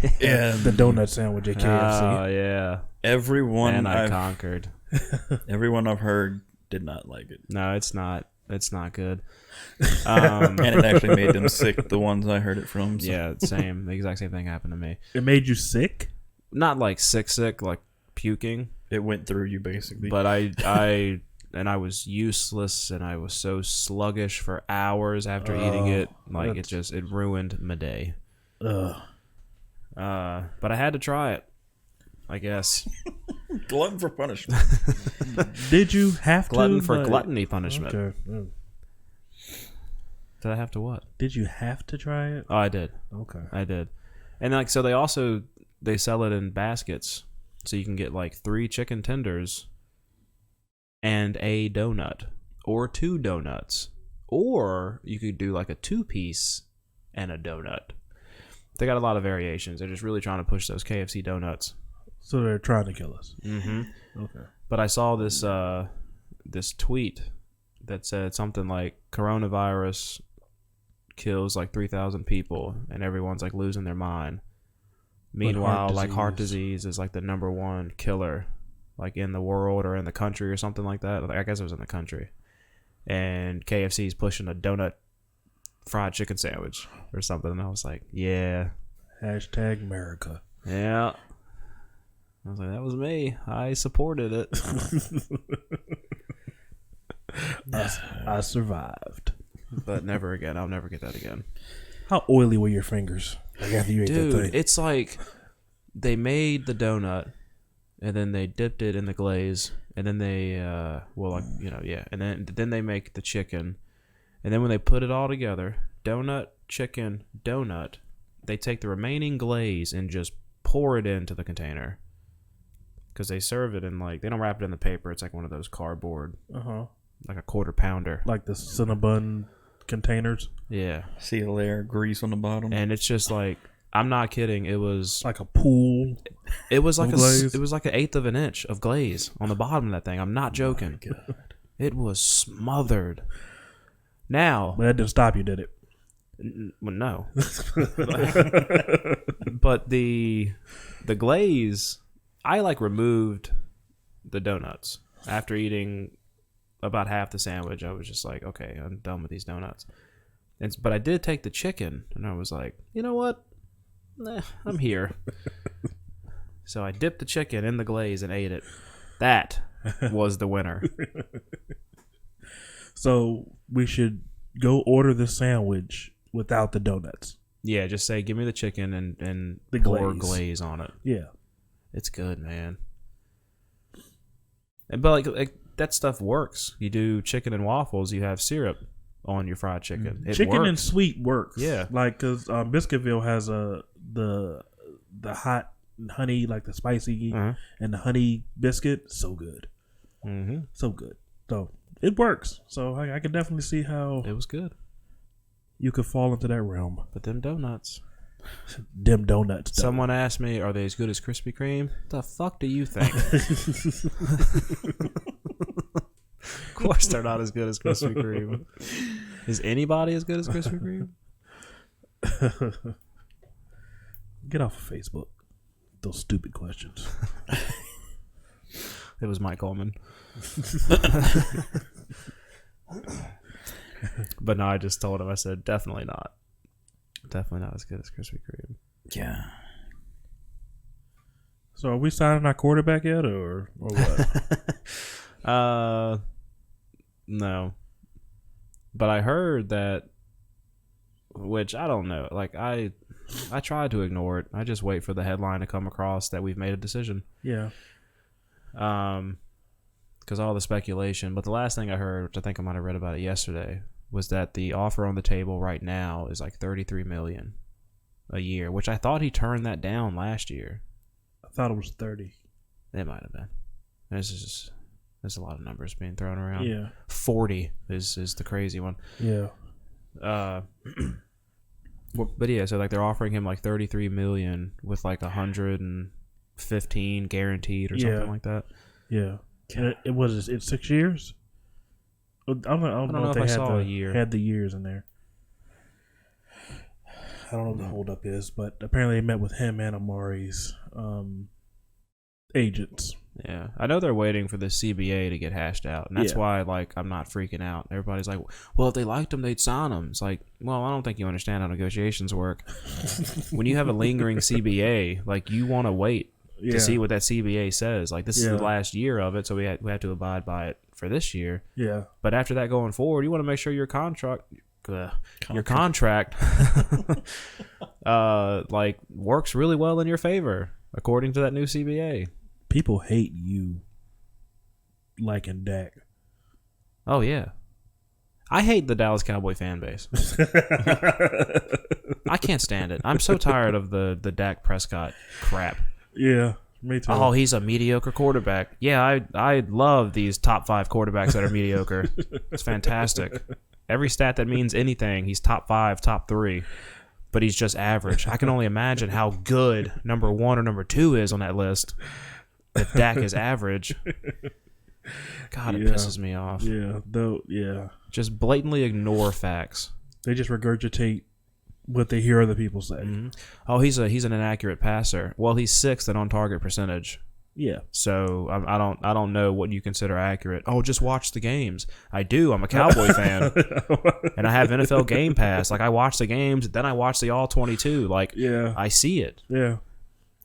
the donut sandwich at KFC. Oh, yeah. Everyone And I conquered. Everyone I've heard did not like it. No, it's not. It's not good. And it actually made them sick, the ones I heard it from. So. Yeah, same. The exact same thing happened to me. It made you sick? Not like sick, like puking. It went through you, basically. But I was useless, and I was so sluggish for hours after eating it. Like, it ruined my day. Ugh. But I had to try it, I guess. Glutton for punishment. Did you have Glutton to? for gluttony punishment. Okay. Mm. Did I have to what? Did you have to try it? Oh, I did. Okay. I did. And like, so they sell it in baskets, so you can get like 3 chicken tenders and a donut, or 2 donuts, or you could do like a 2-piece and a donut. They got a lot of variations. They're just really trying to push those KFC donuts. So they're trying to kill us. Mm-hmm. Okay. But I saw this this tweet that said something like coronavirus kills like 3,000 people and everyone's like losing their mind. Meanwhile, like heart disease is like the #1 killer, like in the world or in the country or something like that. I guess it was in the country. And KFC is pushing a donut fried chicken sandwich or something. And I was like, yeah. Hashtag America. Yeah. I was like, that was me. I supported it. I survived. But never again. I'll never get that again. How oily were your fingers? Like after you ate that Dude, thing? it's like they made the donut and then they dipped it in the glaze and then they and then they make the chicken, and then when they put it all together, donut, chicken, donut, they take the remaining glaze and just pour it into the container, because they serve it in like, they don't wrap it in the paper. It's like one of those cardboard, like a quarter pounder, like the Cinnabon containers. Yeah. See a layer of grease on the bottom. And it's just like I'm not kidding. It was like a pool. It was like glaze? it was like an eighth of an inch of glaze on the bottom of that thing. I'm not joking. Oh my God. It was smothered. Now, But that didn't stop you, did it? well, no. But the glaze, I like removed the donuts after eating about half the sandwich. I was just like, okay, I'm done with these donuts. But I did take the chicken, and I was like, you know what? I'm here. So I dipped the chicken in the glaze and ate it. That was the winner. So we should go order the sandwich without the donuts. Yeah, just say, give me the chicken and The pour glaze. glaze on it. Yeah. It's good, man. But like that stuff works. You do chicken and waffles, you have syrup on your fried chicken. It Chicken works. and sweet works. Yeah. Like, because Biscuitville has the hot honey, like the spicy Uh-huh. and the honey biscuit. So good. Mm-hmm. So good. So it works. So I can definitely see how It was good. you could fall into that realm. But them donuts. Them donuts. Though. Someone asked me, are they as good as Krispy Kreme? The fuck do you think? Of course they're not as good as Krispy Kreme. Is anybody as good as Krispy Kreme? Get off of Facebook. Those stupid questions. It was Mike Coleman. But no, I just told him, I said, definitely not. Definitely not as good as Krispy Kreme. Yeah. So are we signing our quarterback yet, or what? No. But I heard that, which I don't know. Like I tried to ignore it. I just wait for the headline to come across that we've made a decision. Yeah. Because all the speculation. But the last thing I heard, which I think I might have read about it yesterday, was that the offer on the table right now is like $33 million a year, which I thought he turned that down last year. I thought it was 30. It might have been. There's a lot of numbers being thrown around. Yeah. 40 is the crazy one. Yeah. But yeah, so like they're offering him like 33 million with like 115 guaranteed or something like that. Yeah. And it was it's 6 years. I don't know if I they saw a year. had the years in there. I don't know what the holdup is, but apparently they met with him and Amari's agents. Yeah, I know they're waiting for the CBA to get hashed out, and that's Yeah. why like I'm not freaking out. Everybody's like, "Well, if they liked him, they'd sign him." It's like, well, I don't think you understand how negotiations work. When you have a lingering CBA, like you want to wait to see what that CBA says. Like this is the last year of it, so we have to abide by it for this year. Yeah. But after that, going forward, you want to make sure your contract like works really well in your favor according to that new CBA. People hate you liking Dak. Oh yeah, I hate the Dallas Cowboy fan base. I can't stand it. I'm so tired of the Dak Prescott crap. Yeah, me too. Oh, he's a mediocre quarterback. Yeah, I love these top 5 quarterbacks that are mediocre. It's fantastic. Every stat that means anything, he's top 5, top 3. But he's just average. I can only imagine how good number 1 or number 2 is on that list. If Dak is average. God, it pisses me off. Yeah, though. Yeah, Just blatantly ignore facts. they just regurgitate what they hear other people say. Mm-hmm. Oh, he's an inaccurate passer. Well, he's 6th in on target percentage. Yeah. So I don't know what you consider accurate. Oh, just watch the games. I do. I'm a Cowboy fan, and I have NFL Game Pass. Like I watch the games, then I watch the All 22. Like I see it. Yeah.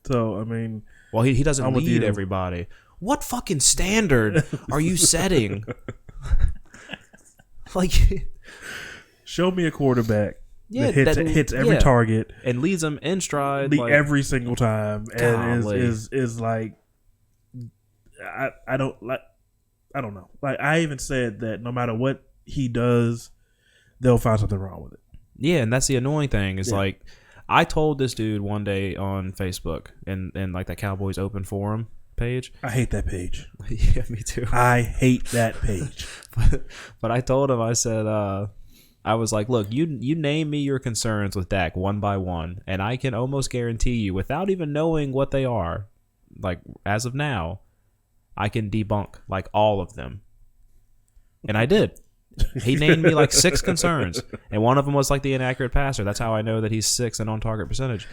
So I mean, well, he doesn't I'm with lead you. everybody. What fucking standard are you setting? Like, show me a quarterback yeah, that hits every target and leads them in stride like, every single time, and golly. is like, I don't know. Like I even said that no matter what he does, they'll find something wrong with it. Yeah, and that's the annoying thing. Is like, I told this dude one day on Facebook and like that Cowboys open forum page. I hate that page. Yeah, me too. I hate that page. But I told him, I said, I was like, look, you name me your concerns with Dak one by one, and I can almost guarantee you, without even knowing what they are, like as of now, I can debunk like all of them. And I did. He named me like 6 concerns, and one of them was like the inaccurate passer. That's how I know that he's 6th in on target percentage.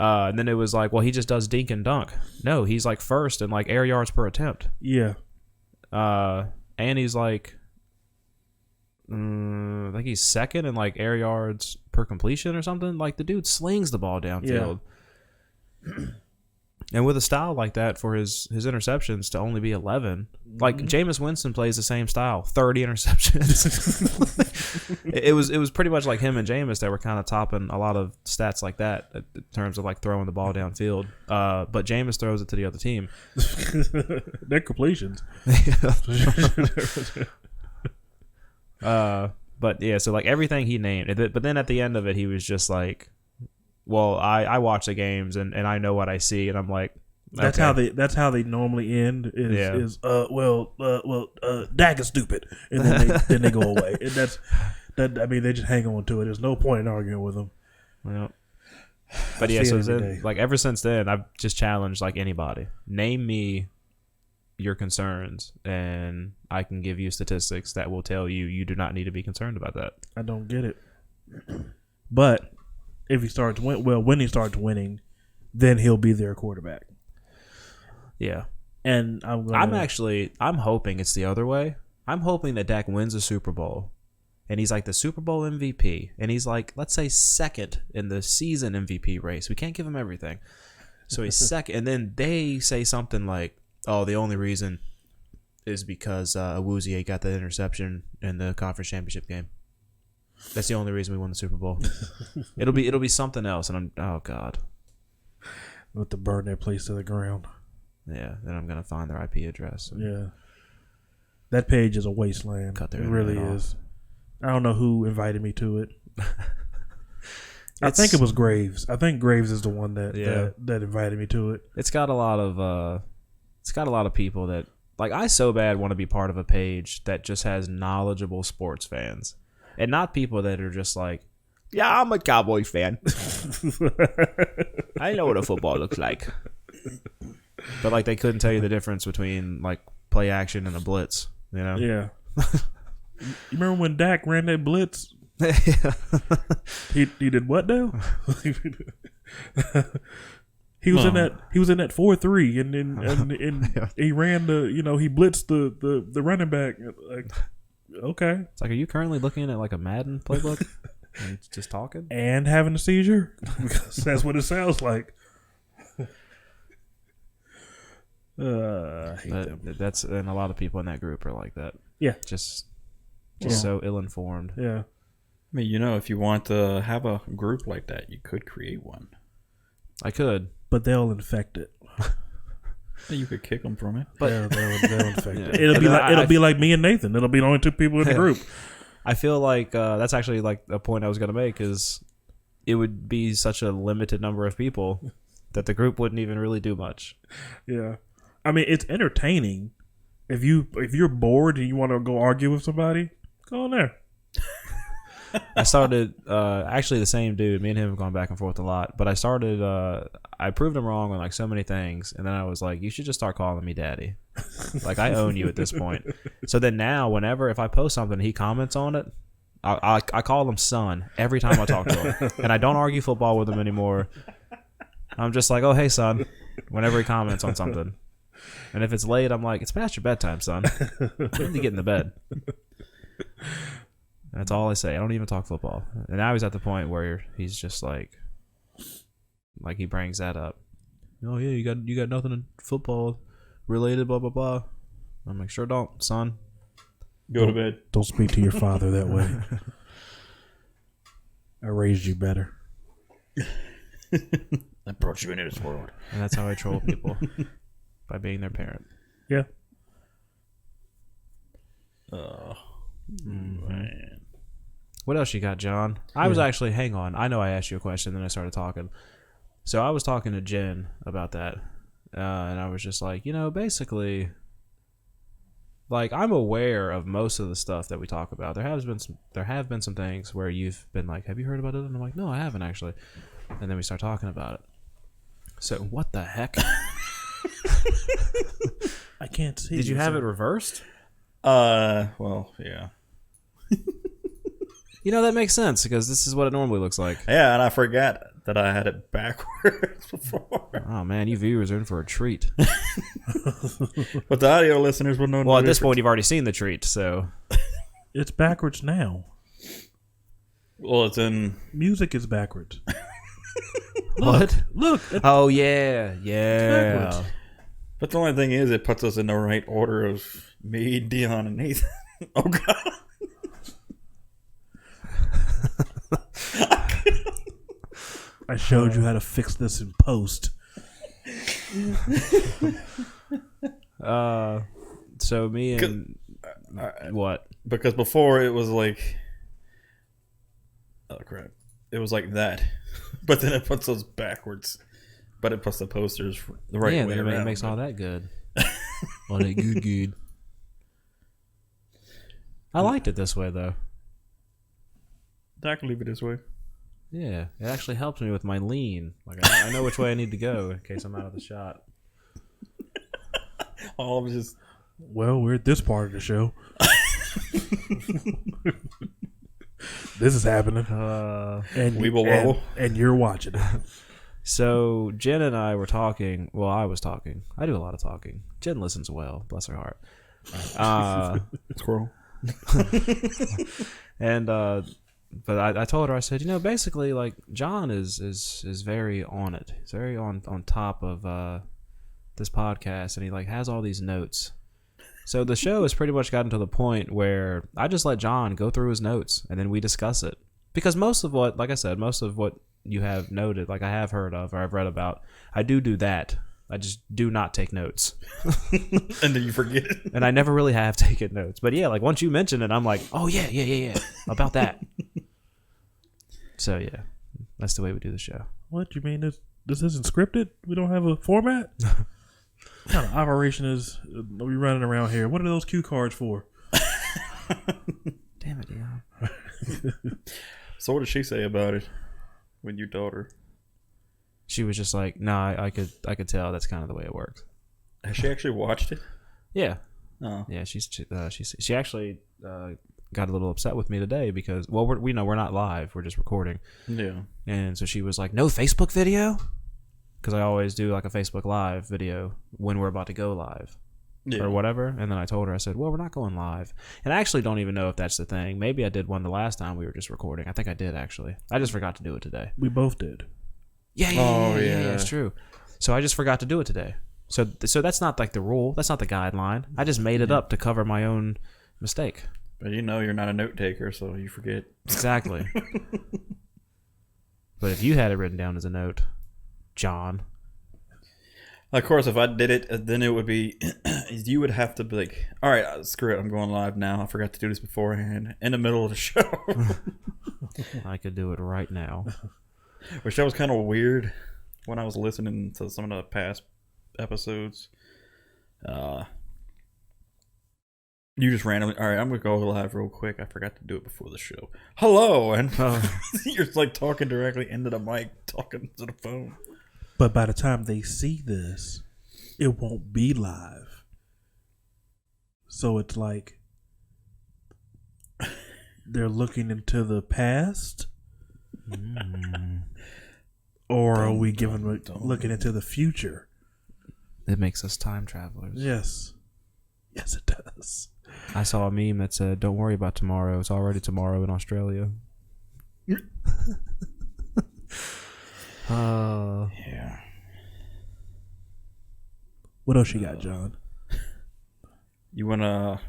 And then it was like, well, he just does dink and dunk. No, he's like 1st in like air yards per attempt. Yeah. And he's like, I think he's 2nd in like air yards per completion or something. Like the dude slings the ball downfield. Yeah. And with a style like that for his interceptions to only be 11, like Jameis Winston plays the same style, 30 interceptions. it was pretty much like him and Jameis that were kind of topping a lot of stats like that in terms of like throwing the ball downfield. But Jameis throws it to the other team. They're completions. But yeah, so like everything he named, but then at the end of it, he was just like, well, I watch the games and I know what I see, and I'm like, okay. That's how they normally end. Is Dak is stupid, and then they go away. And that. I mean, they just hang on to it. There's no point in arguing with them. Well, but yeah, so then, like ever since then, I've just challenged like anybody, name me your concerns, and I can give you statistics that will tell you do not need to be concerned about that. I don't get it, but. If he starts when he starts winning, then he'll be their quarterback. Yeah, and I'm hoping it's the other way. I'm hoping that Dak wins a Super Bowl, and he's like the Super Bowl MVP, and he's like, let's say 2nd in the season MVP race. We can't give him everything, so he's 2nd, and then they say something like, "Oh, the only reason is because Awuzie got that interception in the conference championship game. That's the only reason we won the Super Bowl." It'll be something else, and oh god, we'll have to burn that place to the ground. Yeah, then I'm gonna find their IP address. Yeah, that page is a wasteland. Cut their internet off. It really is. I don't know who invited me to it. I think it was Graves. I think Graves is the one that invited me to it. It's got a lot of people that like. I so bad want to be part of a page that just has knowledgeable sports fans. And not people that are just like, yeah, I'm a Cowboys fan. I know what a football looks like. But like they couldn't tell you the difference between like play action and a blitz, you know? Yeah. You remember when Dak ran that blitz? He did what now? He was in that 4-3 and he ran he blitzed the running back like. Okay. It's like, are you currently looking at like a Madden playbook and just talking? And having a seizure? Because that's what it sounds like. I hate them. And a lot of people in that group are like that. Yeah. Just so ill-informed. Yeah. I mean, if you want to have a group like that, you could create one. I could. But they'll infect it. You could kick them from it. But they'll infect it. It'll be like me and Nathan. It'll be the only 2 people in the group. I feel like that's actually like a point I was going to make is it would be such a limited number of people that the group wouldn't even really do much. Yeah. I mean, it's entertaining. If you're bored and you want to go argue with somebody, go on there. I started actually the same dude. Me and him have gone back and forth a lot. But I started. I proved him wrong on like so many things, and then I was like, "You should just start calling me daddy." Like I own you at this point. So then now, if I post something, he comments on it. I call him son every time I talk to him, and I don't argue football with him anymore. I'm just like, "Oh hey son," whenever he comments on something. And if it's late, I'm like, "It's past your bedtime, son. You need to get in the bed." That's all I say. I don't even talk football. And now he's at the point where he's just like he brings that up. Oh yeah, you got nothing in football related, blah blah blah. I'm like, sure don't, son. Go to bed. Don't speak to your father that way. I raised you better. I brought you into this world. And that's how I troll people. By being their parent. Yeah. Oh man. What else you got, John? I was actually, hang on. I know I asked you a question, then I started talking. So I was talking to Jen about that. And I was just like, basically, Like, I'm aware of most of the stuff that we talk about. There have been some things where you've been like, "Have you heard about it?" And I'm like, "No, I haven't actually." And then we start talking about it. So what the heck? I can't see. Did you have it reversed? Well, yeah. You know, that makes sense because this is what it normally looks like. Yeah, and I forgot that I had it backwards before. Oh man, you viewers are in for a treat. But the audio listeners will know. Well, at this point, you've already seen the treat, so It's backwards now. Well, it's in. Music is backwards. what? Look. Oh yeah. backwards. But the only thing is, it puts us in the right order of me, Dion, and Nathan. Oh God. I showed you how to fix this in post. So me and what? Because before it was like, oh crap, it was like that, but then it puts us backwards, but it puts the posters the right way then around. it makes all that good. All that good. I liked it this way though. I can leave it this way. Yeah, it actually helps me with my lean. Like I know which way I need to go in case I'm out of the shot. All of it just. Well, we're at this part of the show. This is happening. And We below. and you're watching it. So Jen and I were talking. Well, I was talking. I do a lot of talking. Jen listens well. Bless her heart. Squirrel. And but I told her, I said, basically, like, John is very on it. He's very on top of this podcast, and he like has all these notes. So the show has pretty much gotten to the point where I just let John go through his notes, and then we discuss it. Because most of what you have noted, like I have heard of or I've read about, I do that. I just do not take notes. And then you forget it. And I never really have taken notes. But yeah, like once you mention it, I'm like, oh yeah, about that. So yeah, that's the way we do the show. What you mean? This isn't scripted? We don't have a format? What kind of operation is we running around here? What are those cue cards for? Damn it, yeah. So what did she say about it when you told her? She was just like, "Nah, I could tell that's kind of the way it works." Has she actually watched it? Yeah, Oh. yeah. She actually got a little upset with me today because we're not live, we're just recording, Yeah. and so she was like, "No Facebook video," because I always do like a Facebook Live video when we're about to go live. Yeah. Or whatever. And then I told her, I said, well, we're not going live. And I actually don't even know if that's the thing. Maybe I did one the last time we were just recording. I think I did, actually. I just forgot to do it today. We both did. Yeah, it's true. So I just forgot to do it today. So that's not like the rule. That's not the guideline. I just made it up to cover my own mistake. But you're not a note taker, so you forget. Exactly. But if you had it written down as a note, John. Of course, if I did it, then it would be, you would have to be like, all right, screw it, I'm going live now. I forgot to do this beforehand in the middle of the show. I could do it right now. Which that was kind of weird when I was listening to some of the past episodes. You just randomly, all right, I'm going to go live real quick. I forgot to do it before the show. Hello. And you're like talking directly into the mic, talking to the phone. But by the time they see this, it won't be live. So it's like they're looking into the past, or are we looking into the future? It makes us time travelers. Yes, it does. I saw a meme that said, "Don't worry about tomorrow. It's already tomorrow in Australia." Yeah. What else you got, John? You want to...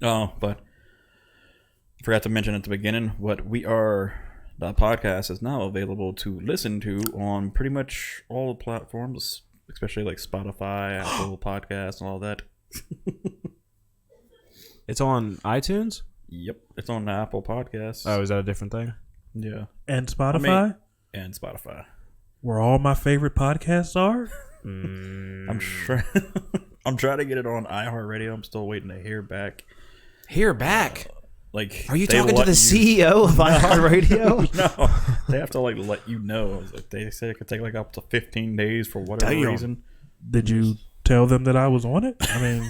Oh, but I forgot to mention at the beginning, the podcast is now available to listen to on pretty much all the platforms, especially like Spotify, Apple Podcasts, and all that. It's on iTunes? Yep. It's on the Apple Podcasts. Oh, is that a different thing? Yeah. And Spotify? And Spotify. Where all my favorite podcasts are? I'm sure. I'm trying to get it on iHeartRadio. I'm still waiting to hear back. Hear back. Like, Are you talking to the CEO of iHeartRadio? No, they have to like let you know. Like, they say it could take like up to 15 days for whatever reason. Did you tell them that I was on it? I mean,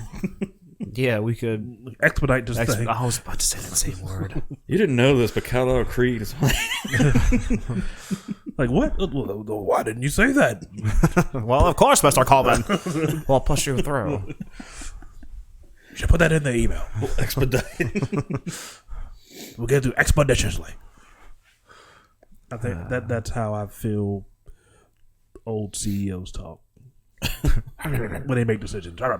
yeah, we could expedite this thing. I was about to say that same word. You didn't know this, but Kyle Creed is on it. Like, what? Why didn't you say that? Well, of course, Mr. Coleman. Well, I'll push you through. You should put that in the email. We'll expedite. We'll get to expeditiously. I think that's how I feel old CEOs talk. When they make decisions. Yeah.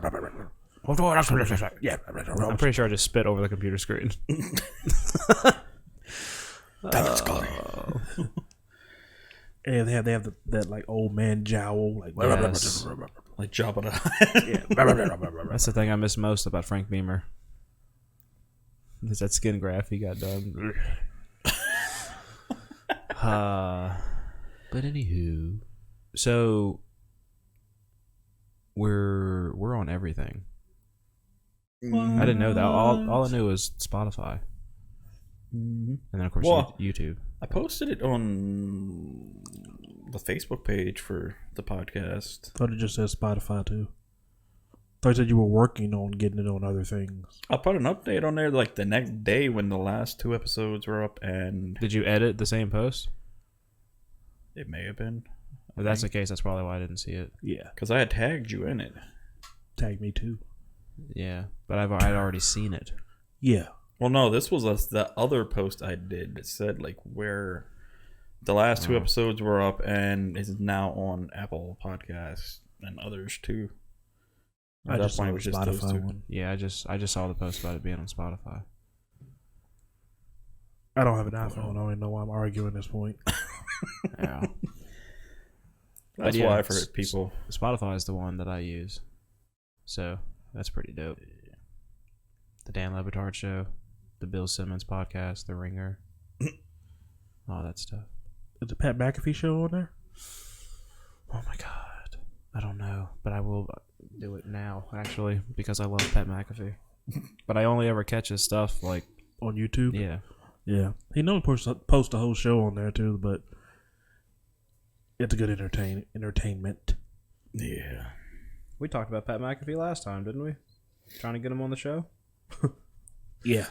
I'm pretty sure I just spit over the computer screen. And they have that like old man jowl, like Yes. Like Jabba the Hutt. That's the thing I miss most about Frank Beamer. Is that skin graft he got done. But anywho, so we're on everything. I didn't know that. All I knew was Spotify, and then of course YouTube. I posted it on the Facebook page for the podcast. Thought it just says Spotify too. Thought you said you were working on getting it on other things. I put an update on there like the next day when the last 2 episodes were up, and Did you edit the same post? it may have been. If that's the case, that's probably why I didn't see it. Yeah, Because I had tagged you in it. tag me too. Yeah, but I'd already seen it. Yeah, Well, no, this was the other post I did that said like where the last 2 episodes were up and is now on Apple Podcasts and others too. I At that just saw point, it the was just those Spotify two. one. Yeah, I just saw the post about it being on Spotify. I don't have an iPhone. I don't even know why I'm arguing this point. Yeah, That's yeah, why I've heard people. Spotify is the one that I use, so that's pretty dope. The Dan Le Batard Show, the Bill Simmons podcast, The Ringer, all that stuff. Is the Pat McAfee show on there? Oh my god, I don't know, but I will do it now actually because I love Pat McAfee. But I only ever catch his stuff like On YouTube? yeah. Yeah. He knows post the whole show on there too, but it's a good entertainment. Yeah. We talked about Pat McAfee last time, didn't we? Trying to get him on the show. Yeah.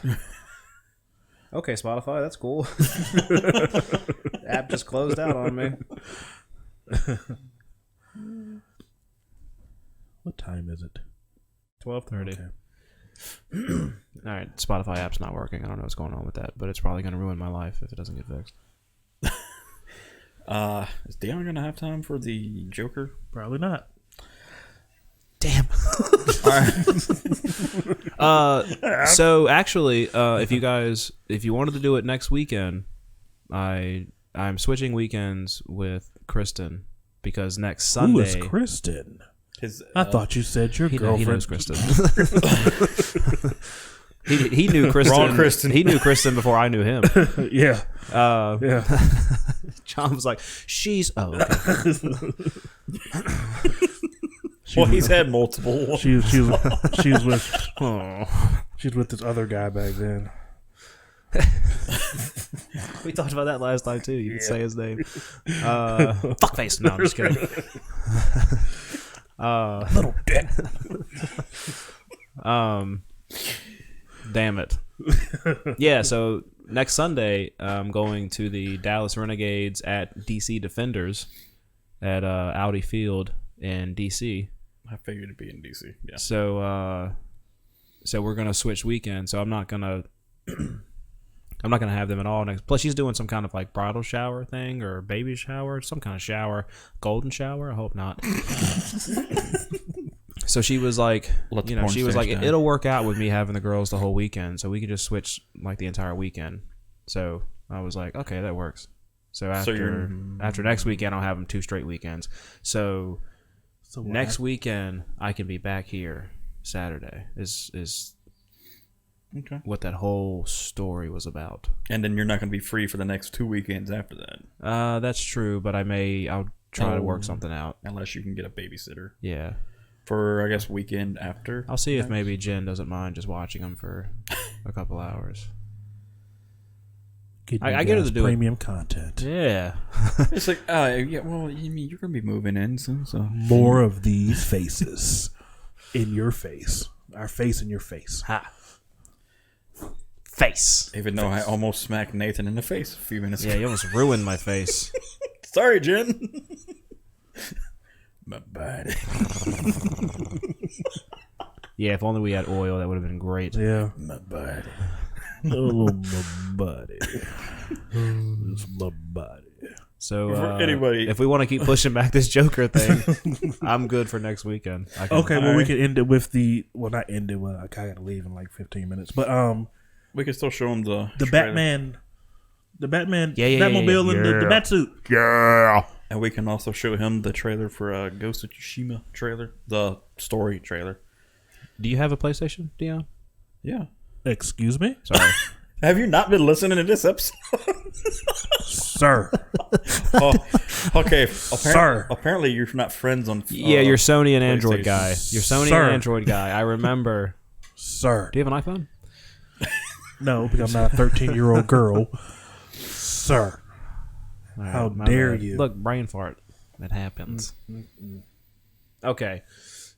Okay, Spotify, that's cool. The app just closed out on me. What time is it? 12:30. Okay. All right, Spotify app's not working. I don't know what's going on with that, but it's probably going to ruin my life if it doesn't get fixed. Is Dion gonna have time for the Joker? Probably not. Damn. So actually, if you wanted to do it next weekend, I'm switching weekends with Kristen because next Sunday. Who is Kristen? I thought you said your girlfriend. He knows Kristen. he knew Kristen. Wrong Kristen. He knew Kristen before I knew him. Yeah. Yeah. John was like, "She's okay." Well, he's had multiple. She was with she was with this other guy back then. We talked about that last time too. You can say his name. Fuckface. No, I'm just kidding. Little dick. Damn it. Yeah, so next Sunday I'm going to the Dallas Renegades at DC Defenders at Audi Field in DC. I figured it'd be in DC. Yeah. So we're gonna switch weekends. So I'm not gonna have them at all next. Plus, she's doing some kind of like bridal shower thing or baby shower, some kind of shower, golden shower. I hope not. So she was like, she was like, it'll work out with me having the girls the whole weekend, so we could just switch like the entire weekend. So I was like, okay, that works. So after next weekend, I'll have them 2 straight weekends. So next weekend, I can be back here Saturday. Is Okay. what that whole story was about. And then you're not going to be free for the next 2 weekends after that. That's true, but I'll try to work something out. Unless you can get a babysitter. Yeah. for I guess weekend after. I'll see if maybe Jen doesn't mind just watching them for a couple hours. I get her to do premium content. Yeah. It's like, yeah. Well, you mean you're gonna be moving in soon, so more of these faces in your face. Our face in your face. Ha. Face. Even though I almost smacked Nathan in the face a few minutes Yeah, ago. you almost ruined my face. Sorry, Jen. My body. Yeah, if only we had oil, that would have been great. Yeah. My body. Oh, my body. It's my body. So, anybody, if we want to keep pushing back this Joker thing, I'm good for next weekend. Okay, well, we can end it with not end it. Well, I gotta leave in like 15 minutes. But we can still show him the trailer. Batman, Yeah, Batmobile, and the Batsuit. Yeah. And we can also show him the trailer for Ghost of Tsushima trailer, the story trailer. Do you have a PlayStation, Dion? Yeah. Excuse me, Sorry. Have you not been listening to this episode? sir. Oh, okay. Sir. Apparently, you're not friends on. Yeah, you're Sony and Android PlayStation. guy. You're Sony Sir. and Android guy. I remember. Sir. Do you have an iPhone? No, because I'm not a 13-year-old girl. Sir. All right, How my dare bad. you. Look, brain fart. It happens. Okay.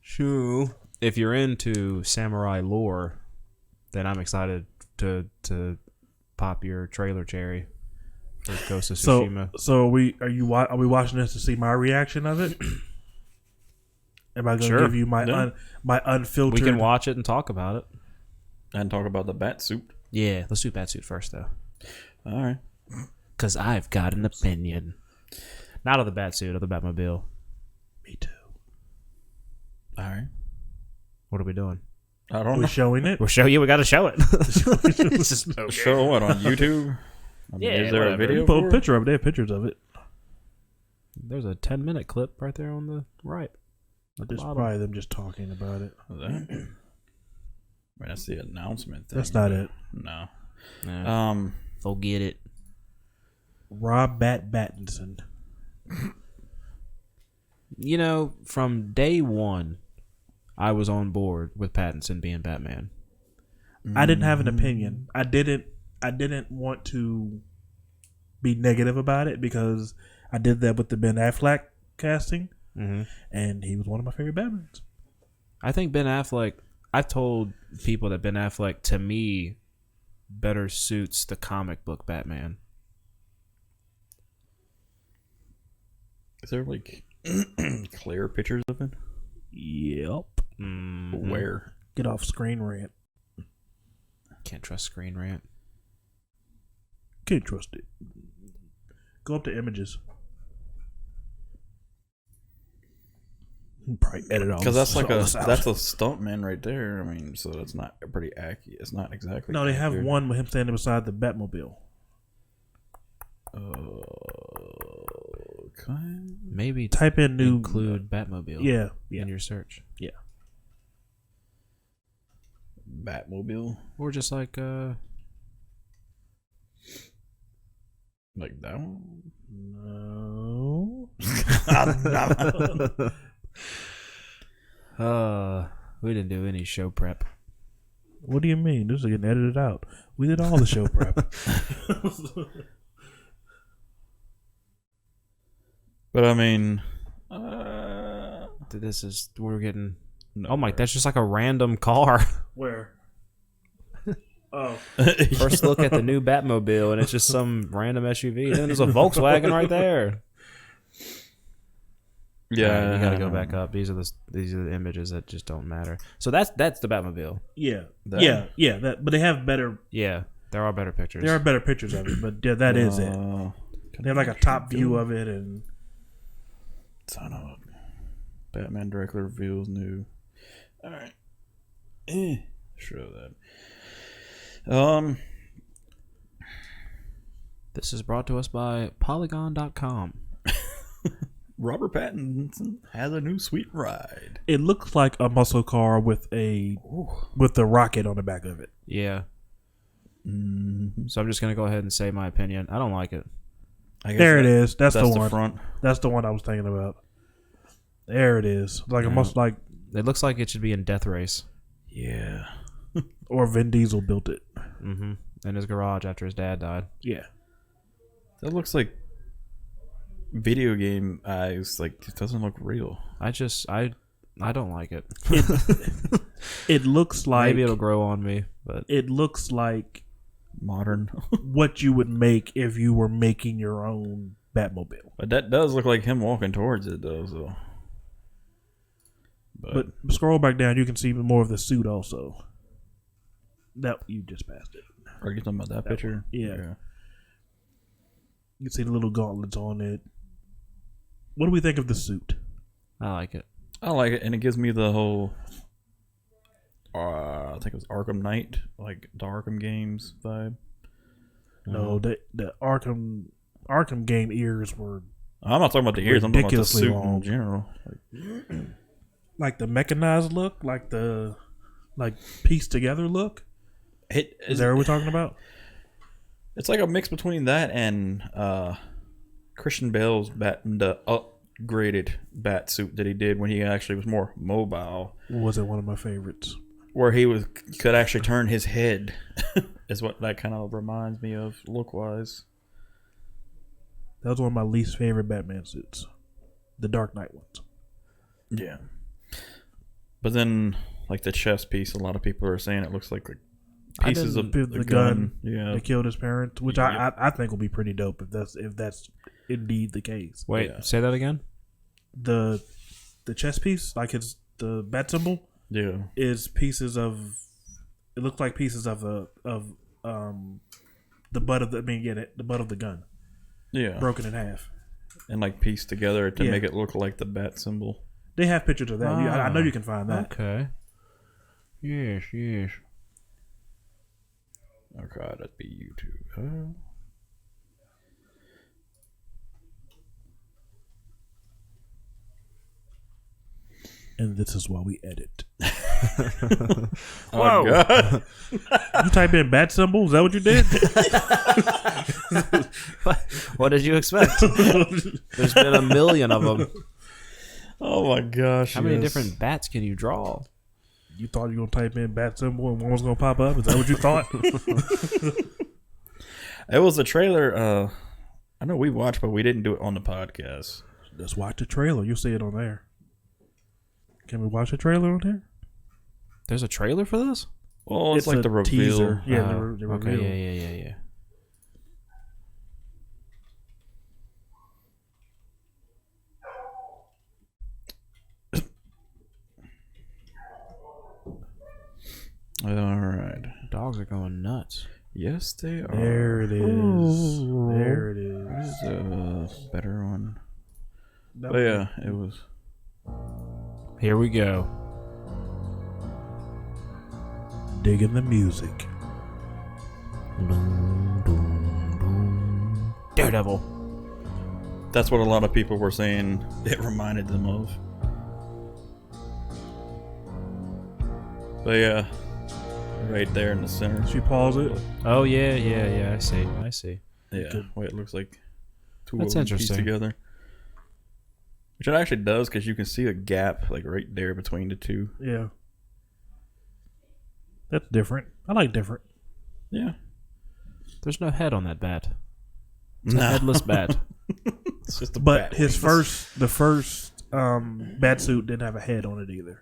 So, if you're into samurai lore, then I'm excited to pop your trailer cherry for Ghost of Tsushima. So are we watching this to see my reaction of it? Am I going to Sure. give you my unfiltered? We can watch it and talk about it. And talk about the bat suit. Yeah, let's do Batsuit first, though. All right. Because I've got an opinion. Not of the Batsuit, of the Batmobile. Me too. All right. What are we doing? I don't We're know. showing it. We'll show you. We got to show it. It's just, okay. Show what on YouTube? I mean, Yeah, is there whatever. a video? Put for a it? picture of it. They have pictures of it. There's a 10-minute clip right there on the right. At the It's bottom. probably them just talking about it. Is that? Wait, that's the announcement thing. That's not it. No. Nah, forget it. Rob Battinson. You know, from day one, I was on board with Pattinson being Batman. I didn't have an opinion. I didn't want to be negative about it because I did that with the Ben Affleck casting, and he was one of my favorite Batmans. I think Ben Affleck, I've told people that Ben Affleck, to me, better suits the comic book Batman. Is there like clear pictures of it? Yep. Where? Get off screen rant. Can't trust Screen Rant. Can't trust it. Go up to images. Probably edit all Because that's like all this out. that's a stuntman right there. I mean, so that's not pretty accurate. It's not exactly. No, they have accurate. one with him standing beside the Batmobile. Okay. Maybe Type in new. include Batmobile Yeah. in your search. Yeah. Batmobile, Or just like, like that one. No. we didn't do any show prep. What do you mean? This is getting edited out. We did all the show prep. But I mean, This is, we're getting, no, oh my, that's just like a random car. Where? Oh. First look at the new Batmobile, and it's just some random SUV. Then there's a Volkswagen right there. Yeah, Alright, you got to go back up. These are the images that just don't matter. So that's the Batmobile. Yeah. That- Yeah. But they have better. Yeah, there are better pictures. There are better pictures of it, but yeah, that is it. They have like a top view of it, and Son of a Batman directly reveals new. All right, show that. This is brought to us by Polygon.com. Robert Pattinson has a new sweet ride. it looks like a muscle car with a rocket on the back of it. Yeah. Mm-hmm. So I'm just gonna go ahead and say my opinion. I don't like it. I guess There it is. That's the the one. front. That's the one I was thinking about. There it is. Like a muscle, like It looks like it should be in Death Race. Yeah. Or Vin Diesel built it. Mm-hmm. In his garage after his dad died. Yeah. That looks like video game eyes. Like, it doesn't look real. I don't like it. It looks like Maybe it'll grow on me, but it looks like Modern. what you would make if you were making your own Batmobile. But that does look like him walking towards it, though. So. But scroll back down, you can see more of the suit also. That you just passed it. Are you talking about that picture? One. Yeah. You can see the little gauntlets on it. What do we think of the suit? I like it. I like it, and it gives me the whole. I think it was Arkham Knight, like the Arkham games vibe. No, the Arkham game ears were I'm not talking about the ears. I'm talking about the ridiculously suit long. in general. like the mechanized look, like the pieced together look. Is that what we're talking about? It's like a mix between that and Christian Bale's the upgraded bat suit that he did when he actually was more mobile. Was it one of my favorites? Where he could actually turn his head, is what that kind of reminds me of look wise. That was one of my least favorite Batman suits, the Dark Knight ones. Yeah, but then like the chest piece, a lot of people are saying it looks like pieces of the gun. Yeah, They killed his parents, which I think will be pretty dope if that's indeed the case. Wait, Yeah. say that again? The chest piece, like the bat symbol, yeah, is pieces of. It looks like pieces of the butt of the butt of the gun, yeah, broken in half, and like pieced together to Yeah. make it look like the bat symbol. They have pictures of that. I know you can find that. Okay. Yes. Oh god, that'd be YouTube. And this is why we edit. Oh god. You type in bat symbol. Is that what you did? What did you expect? There's been a million of them. Oh my gosh. How many different bats can you draw? You thought you were gonna type in bat symbol and one was gonna pop up? Is that what you thought? It was a trailer. I know we watched, but we didn't do it on the podcast. Let's watch the trailer. You'll see it on there. Can we watch the trailer on here? There's a trailer for this? Well, it's like a the reveal. teaser. Yeah, Oh, the okay, reveal. yeah. All right. Dogs are going nuts. Yes, they are. There it is. There it This is. is a better one. That But yeah, it was. Here we go. Digging the music. Daredevil. That's what a lot of people were saying it reminded them of. But yeah, right there in the center. She pause it. Oh yeah. I see. Yeah, Good. wait, it looks like two That's of them pieced interesting. together. Which it actually does, because you can see a gap like right there between the two. Yeah. That's different. I like different. Yeah. There's no head on that bat. It's No. a headless bat. It's just a But bat the wings. first bat suit didn't have a head on it either.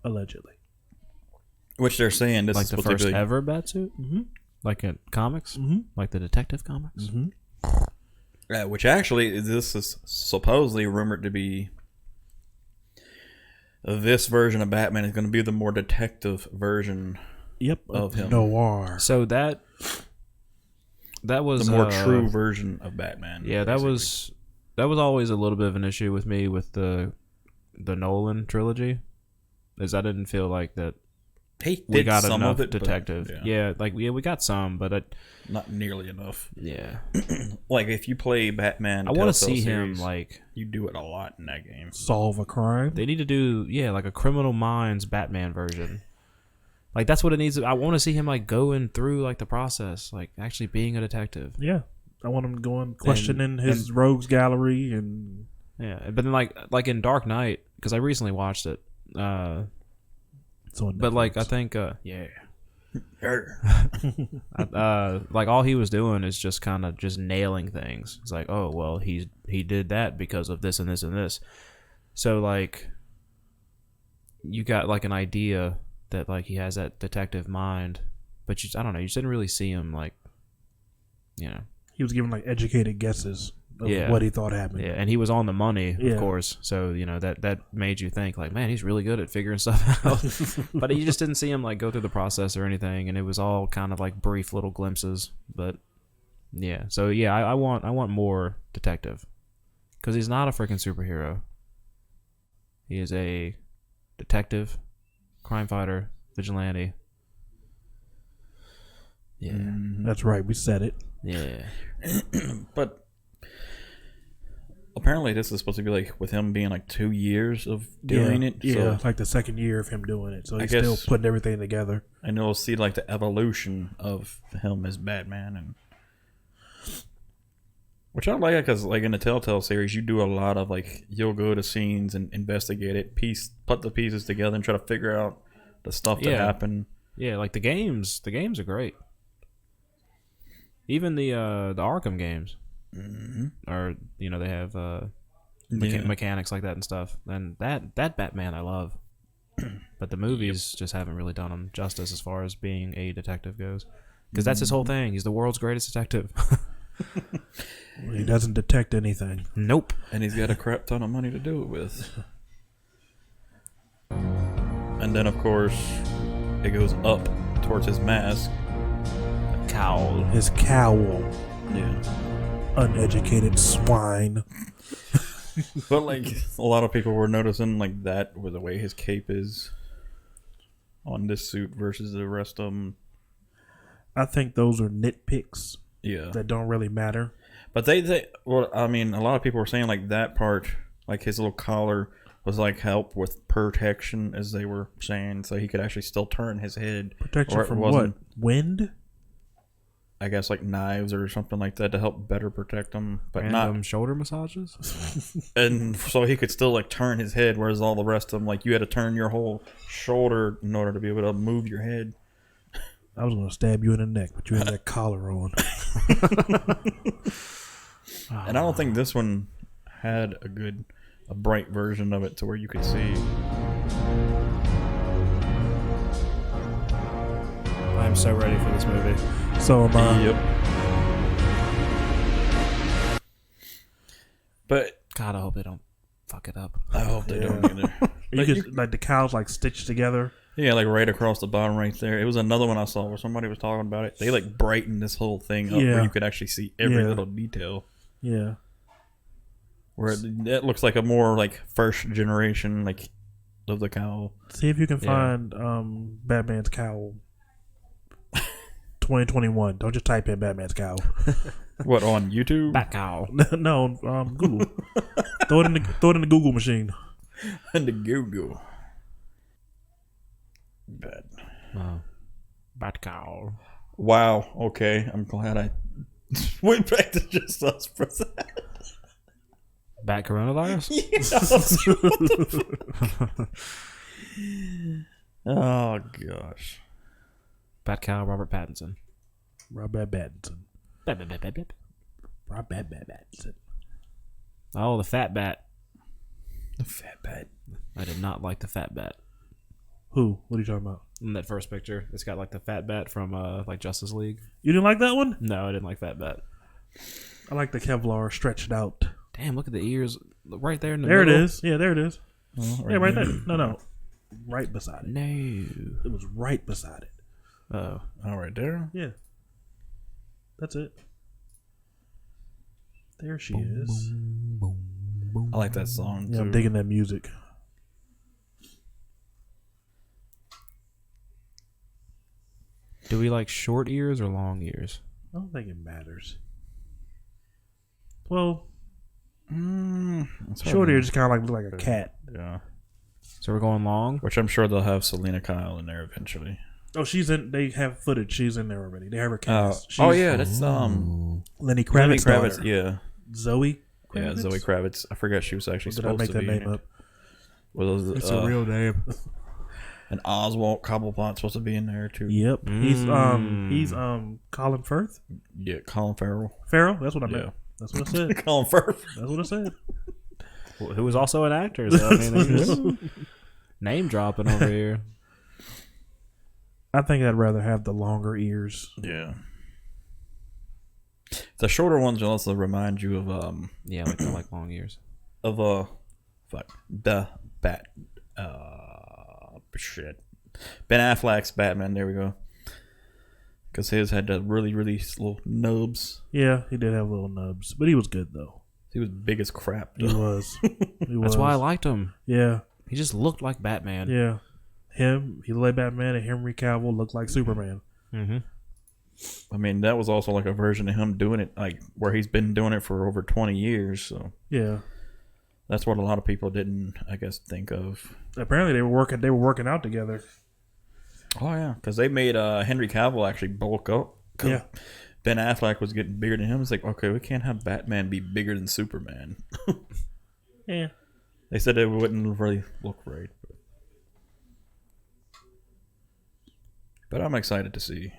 Allegedly. Which they're saying this Like is the supposed to first be. ever bat suit? Mm-hmm. Like in comics? Mm-hmm. Like the Detective Comics? Mm-hmm. Yeah, which actually, this is supposedly rumored to be. This version of Batman is going to be the more detective version. Yep. Of him. Noir. So that was The more true version of Batman. Yeah, basically. that was always a little bit of an issue with me with the Nolan trilogy. Is I didn't feel like that He we did got some enough of it, but, detective. We got some, but not nearly enough. yeah. Like if you play Batman, I want to Telltale see him series, like you do it a lot in that game. Solve a crime. they need to do like a Criminal Minds Batman version. Like that's what it needs. I want to see him like going through like the process, like actually being a detective. Yeah. I want him going questioning his rogues gallery and Yeah, but then like in Dark Knight, because I recently watched it. So But like I think like all he was doing is just kind of just nailing things. It's like, oh well, he did that because of this and this and this. So like you got like an idea that like he has that detective mind, but I don't know, you just didn't really see him like, you know. He was giving like educated guesses of Yeah. what he thought happened. Yeah, and he was on the money, Yeah. of course. So, you know, that made you think like, man, he's really good at figuring stuff out. But you just didn't see him like go through the process or anything, and it was all kind of like brief little glimpses. But yeah, so yeah, I want more detective, because he's not a freaking superhero. He is a detective, crime fighter, vigilante. Yeah, That's right. We said it. yeah. But apparently this is supposed to be like with him being like 2 years of doing it. Yeah, So it's like the second year of him doing it. So he's guess- still putting everything together. and you'll see like the evolution of him as Batman, and which I like, because like in the Telltale series, you do a lot of like, you'll go to scenes and investigate it, put the pieces together, and try to figure out the stuff that happened. Yeah, like the games are great. Even the Arkham games, are, you know, they have mechanics like that and stuff. And that Batman I love, but the movies just haven't really done him justice as far as being a detective goes. Because that's his whole thing. He's the world's greatest detective. He doesn't detect anything. Nope. And he's got a crap ton of money to do it with. And then of course it goes up towards his mask. Cowl. His cowl. Yeah. Uneducated swine. But like a lot of people were noticing like that with the way his cape is on this suit versus the rest of them. I think those are nitpicks Yeah. that don't really matter. But well, I mean, a lot of people were saying like that part, like his little collar was like help with protection, as they were saying, so he could actually still turn his head. Protection Or it from what? wasn't- Wind? I guess like knives or something like that to help better protect him, but Random shoulder massages. and so he could still like turn his head, whereas all the rest of them, like you had to turn your whole shoulder in order to be able to move your head. I was going to stab you in the neck, but you had that collar on. And I don't think this one had a bright version of it to where you could see. I'm so ready for this movie. So am I. Yep. But God, I hope they don't fuck it up. I hope they don't either. You could, like the cows like stitched together. Yeah, like right across the bottom right there. It was another one I saw where somebody was talking about it. They like brightened this whole thing up Yeah. where you could actually see every Yeah. little detail. Yeah. Where that looks like a more like first generation like of the cowl. See if you can Yeah. find Batman's cowl. 2021. Don't just type in Batman's cowl. What, on YouTube? Bat cowl. No, Google. throw it in the Google machine. And the Google. Bad. Bat cowl. Wow. Okay, I'm glad I went back to just us for that. Bat coronavirus? Oh gosh. Bat cow, Robert Pattinson. Robert Pattinson. Robert Pattinson. Oh, the fat bat. The fat bat. I did not like the fat bat. Who? What are you talking about? In that first picture, it's got like the fat bat from like Justice League. You didn't like that one? No, I didn't like fat bat. I like the Kevlar stretched out. Damn, look at the ears. Look right there in the There it middle. is. Yeah, there it is. Oh, Yeah, right there. No. Right beside it. No. It was right beside it. Oh. Oh, right there. Yeah. That's it. There she is. I like that song Yeah, too. I'm digging that music. Do we like short ears or long ears? I don't think it matters. Well, It's hard short to- ears kind of like look like a cat. Yeah. So we're going long? Which I'm sure they'll have Selena Kyle in there eventually. Oh, she's in. They have footage. She's in there already. They have her cast. Oh She's yeah, that's Lenny Lenny Kravitz's Kravitz. daughter. Yeah. Zoe. Yeah, Zoe Kravitz. I forgot she was actually Did I supposed make to that be name in it. up? Was It's a real name. and Oswald Cobblepot's supposed to be in there too. Yep. He's Colin Firth. Yeah, Colin Farrell. Farrell. That's what I meant. Yeah. That's what I said. Colin Firth. That's what I said. Who was also an actor. So, I mean, they're just name dropping over here. I think I'd rather have the longer ears. Yeah. The shorter ones will also remind you of Yeah, like the long ears. of the bat shit. Ben Affleck's Batman, there we go. Because his had the really little nubs. Yeah, he did have little nubs, but he was good though. He was big as crap. He was. That's why I liked him. Yeah. He just looked like Batman. Yeah. He looked like Batman, and Henry Cavill looked like Superman. Mm-hmm. I mean, that was also like a version of him doing it, like where he's been doing it for over 20 years. So yeah, that's what a lot of people didn't, I guess, think of. Apparently, they were working out together. Oh yeah, because they made Henry Cavill actually bulk up. Yeah, Ben Affleck was getting bigger than him. It's like, okay, we can't have Batman be bigger than Superman. Yeah, they said it wouldn't really look right, but I'm excited to see.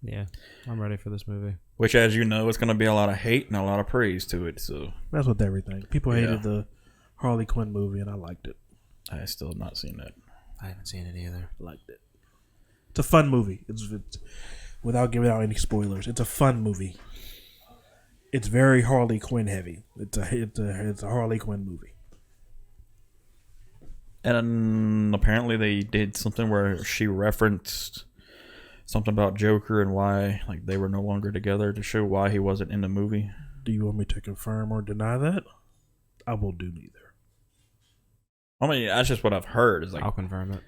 Yeah, I'm ready for this movie. Which, as you know, it's going to be a lot of hate and a lot of praise to it. So that's with everything. People hated the Harley Quinn movie, and I liked it. I still have not seen that. I haven't seen it either. Liked it. It's a fun movie. It's without giving out any spoilers. It's a fun movie. It's very Harley Quinn heavy. It's a Harley Quinn movie. And apparently they did something where she referenced something about Joker and why like they were no longer together to show why he wasn't in the movie. Do you want me to confirm or deny that? I will do neither. I mean, that's just what I've heard. Is like, I'll confirm it.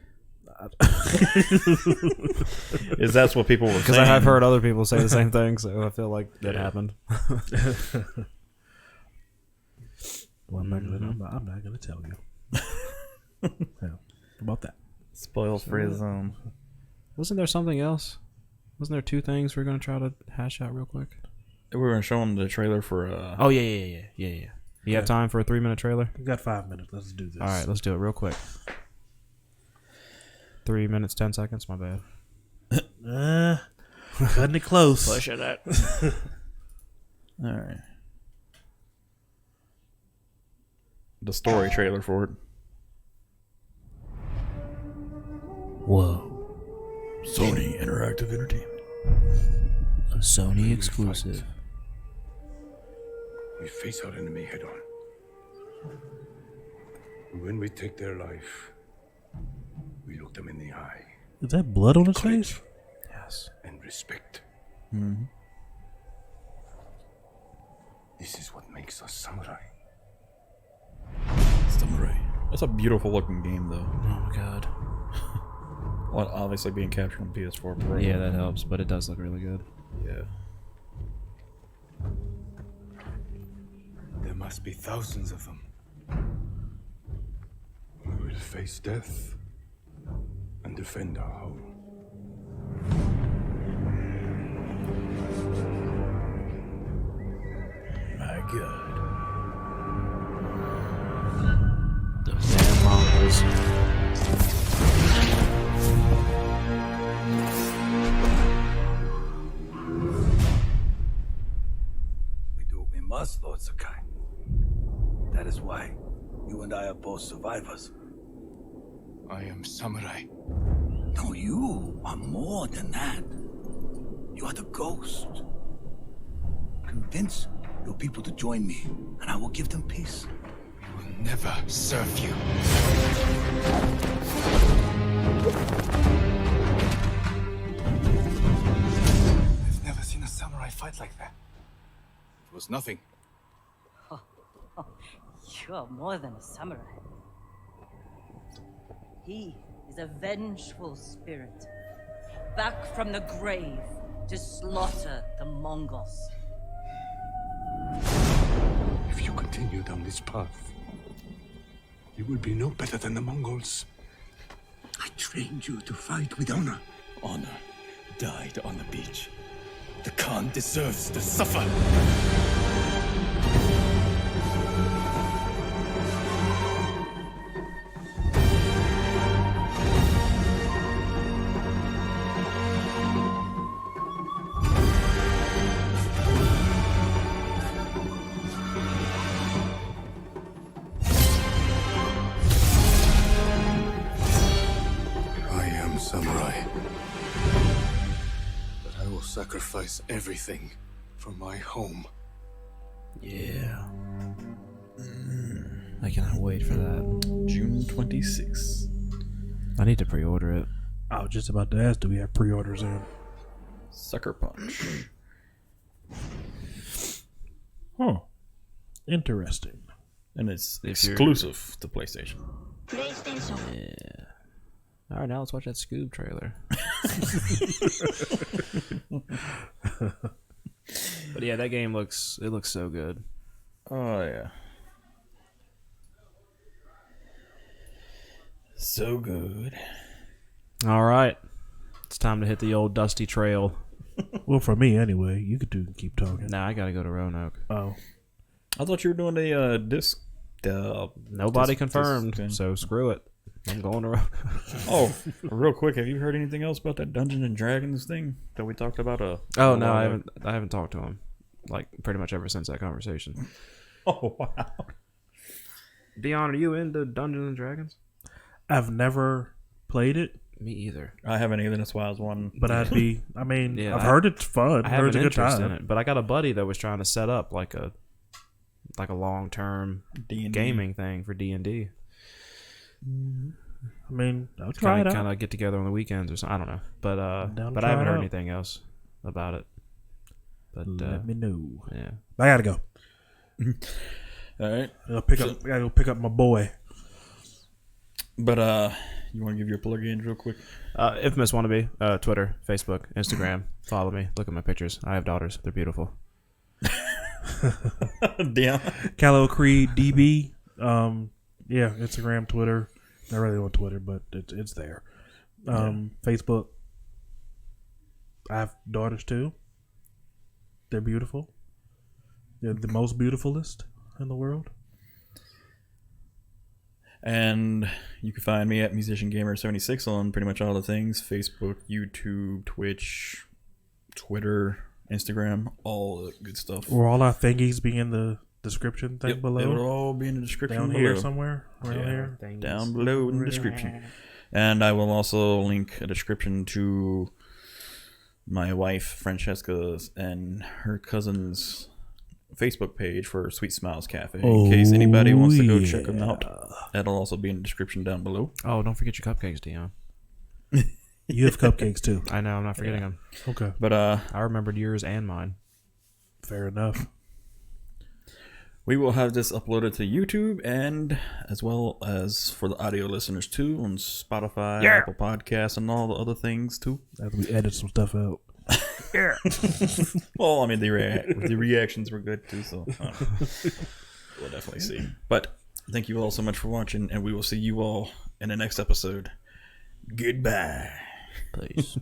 is that's what people were saying? Because I have heard other people say the same thing, so I feel like that happened. Well, I'm not gonna tell you. Yeah, about that. Spoils for his own. Wasn't there something else? Wasn't there two things we're going to try to hash out real quick? We were going to show him the trailer for... Oh, yeah. You have time for a 3-minute trailer? We got 5 minutes. Let's do this. All right, let's do it real quick. 3 minutes, 10 seconds. My bad. Cutting it close. Push it out. All right. The story trailer for it. Whoa. Sony Interactive Entertainment. A Sony exclusive. We face our enemy head on. When we take their life, we look them in the eye. Is that blood on his face? Yes. And respect. Mm-hmm. This is what makes us samurai. Samurai. That's a beautiful looking game, though. Oh my god. Well, obviously being captured on PS4 Pro. Yeah, that helps, but it does look really good. Yeah. There must be thousands of them. We will face death and defend our home. My God. Those damn Mongols. We do what we must, Lord Sakai. That is why you and I are both survivors. I am samurai. No, you are more than that. You are the ghost. Convince your people to join me, and I will give them peace. We will never serve you. I've never seen a samurai fight like that. It was nothing. You're more than a samurai. He is a vengeful spirit, back from the grave to slaughter the Mongols. If you continue down this path, you will be no better than the Mongols. I trained you to fight with honor. Honor died on the beach. The Khan deserves to suffer. samurai. But I will sacrifice everything for my home. Yeah. I cannot wait for that. June 26th. I need to pre-order it. I was just about to ask, do we have pre-orders in? Sucker Punch. Huh. Interesting. And it's If you're- exclusive to PlayStation. Yeah. All right, now let's watch that Scoob trailer. But yeah, that game looks so good. Oh, yeah. So good. All right, it's time to hit the old dusty trail. Well, for me anyway. You could keep talking. Now I gotta go to Roanoke. Oh. I thought you were doing a disc. Nobody Disc- confirmed, disc- so screw it. I'm going to Roanoke. Oh, real quick, have you heard anything else about that Dungeons and Dragons thing that we talked about? Oh a no, while I ago? haven't talked to him, like pretty much ever since that conversation. Oh, wow. Dion, are you into Dungeons and Dragons? I've never played it, Me either. I haven't either. That's why I was wondering. but I'd be. I mean, Yeah, I've heard it's fun. I I've have heard an it's a good interest time. in it, but I got a buddy that was trying to set up like a long term D&D. gaming thing for D&D. I mean, I'll try it out. Kind of get together on the weekends or something. I don't know, but down to I try haven't it heard out. anything else about it. But Let me know. yeah, I gotta go. All right. I gotta go pick up my boy. But, you want to give your plug-ins real quick? Infamous Wannabe, Twitter, Facebook, Instagram. Follow me. Look at my pictures. I have daughters. They're beautiful. Damn. Callow Creed DB. Yeah, Instagram, Twitter. Not really on Twitter, but it's there. Facebook. I have daughters too. They're beautiful. They're the most beautifulest in the world. And you can find me at MusicianGamer76 on pretty much all the things. Facebook, YouTube, Twitch, Twitter, Instagram, all the good stuff. Will all our thingies be in the description thing Yep, below? it'll all be in the description Down below. here somewhere? Around Yeah. here? Down below in the description. And I will also link a description to my wife, Francesca's, and her cousin's Facebook page for Sweet Smiles Cafe. In case anybody wants to go check them out. That'll also be in the description down below. Oh, don't forget your cupcakes, Dion. You have cupcakes too. I know. I'm not forgetting them. Okay. But I remembered yours and mine. Fair enough. we will have this uploaded to YouTube and as well as for the audio listeners too on Spotify, Apple Podcasts, and all the other things too. After we edit some stuff out. Well, I mean, the reactions were good too, so we'll definitely see. But thank you all so much for watching, and we will see you all in the next episode. Goodbye. Please.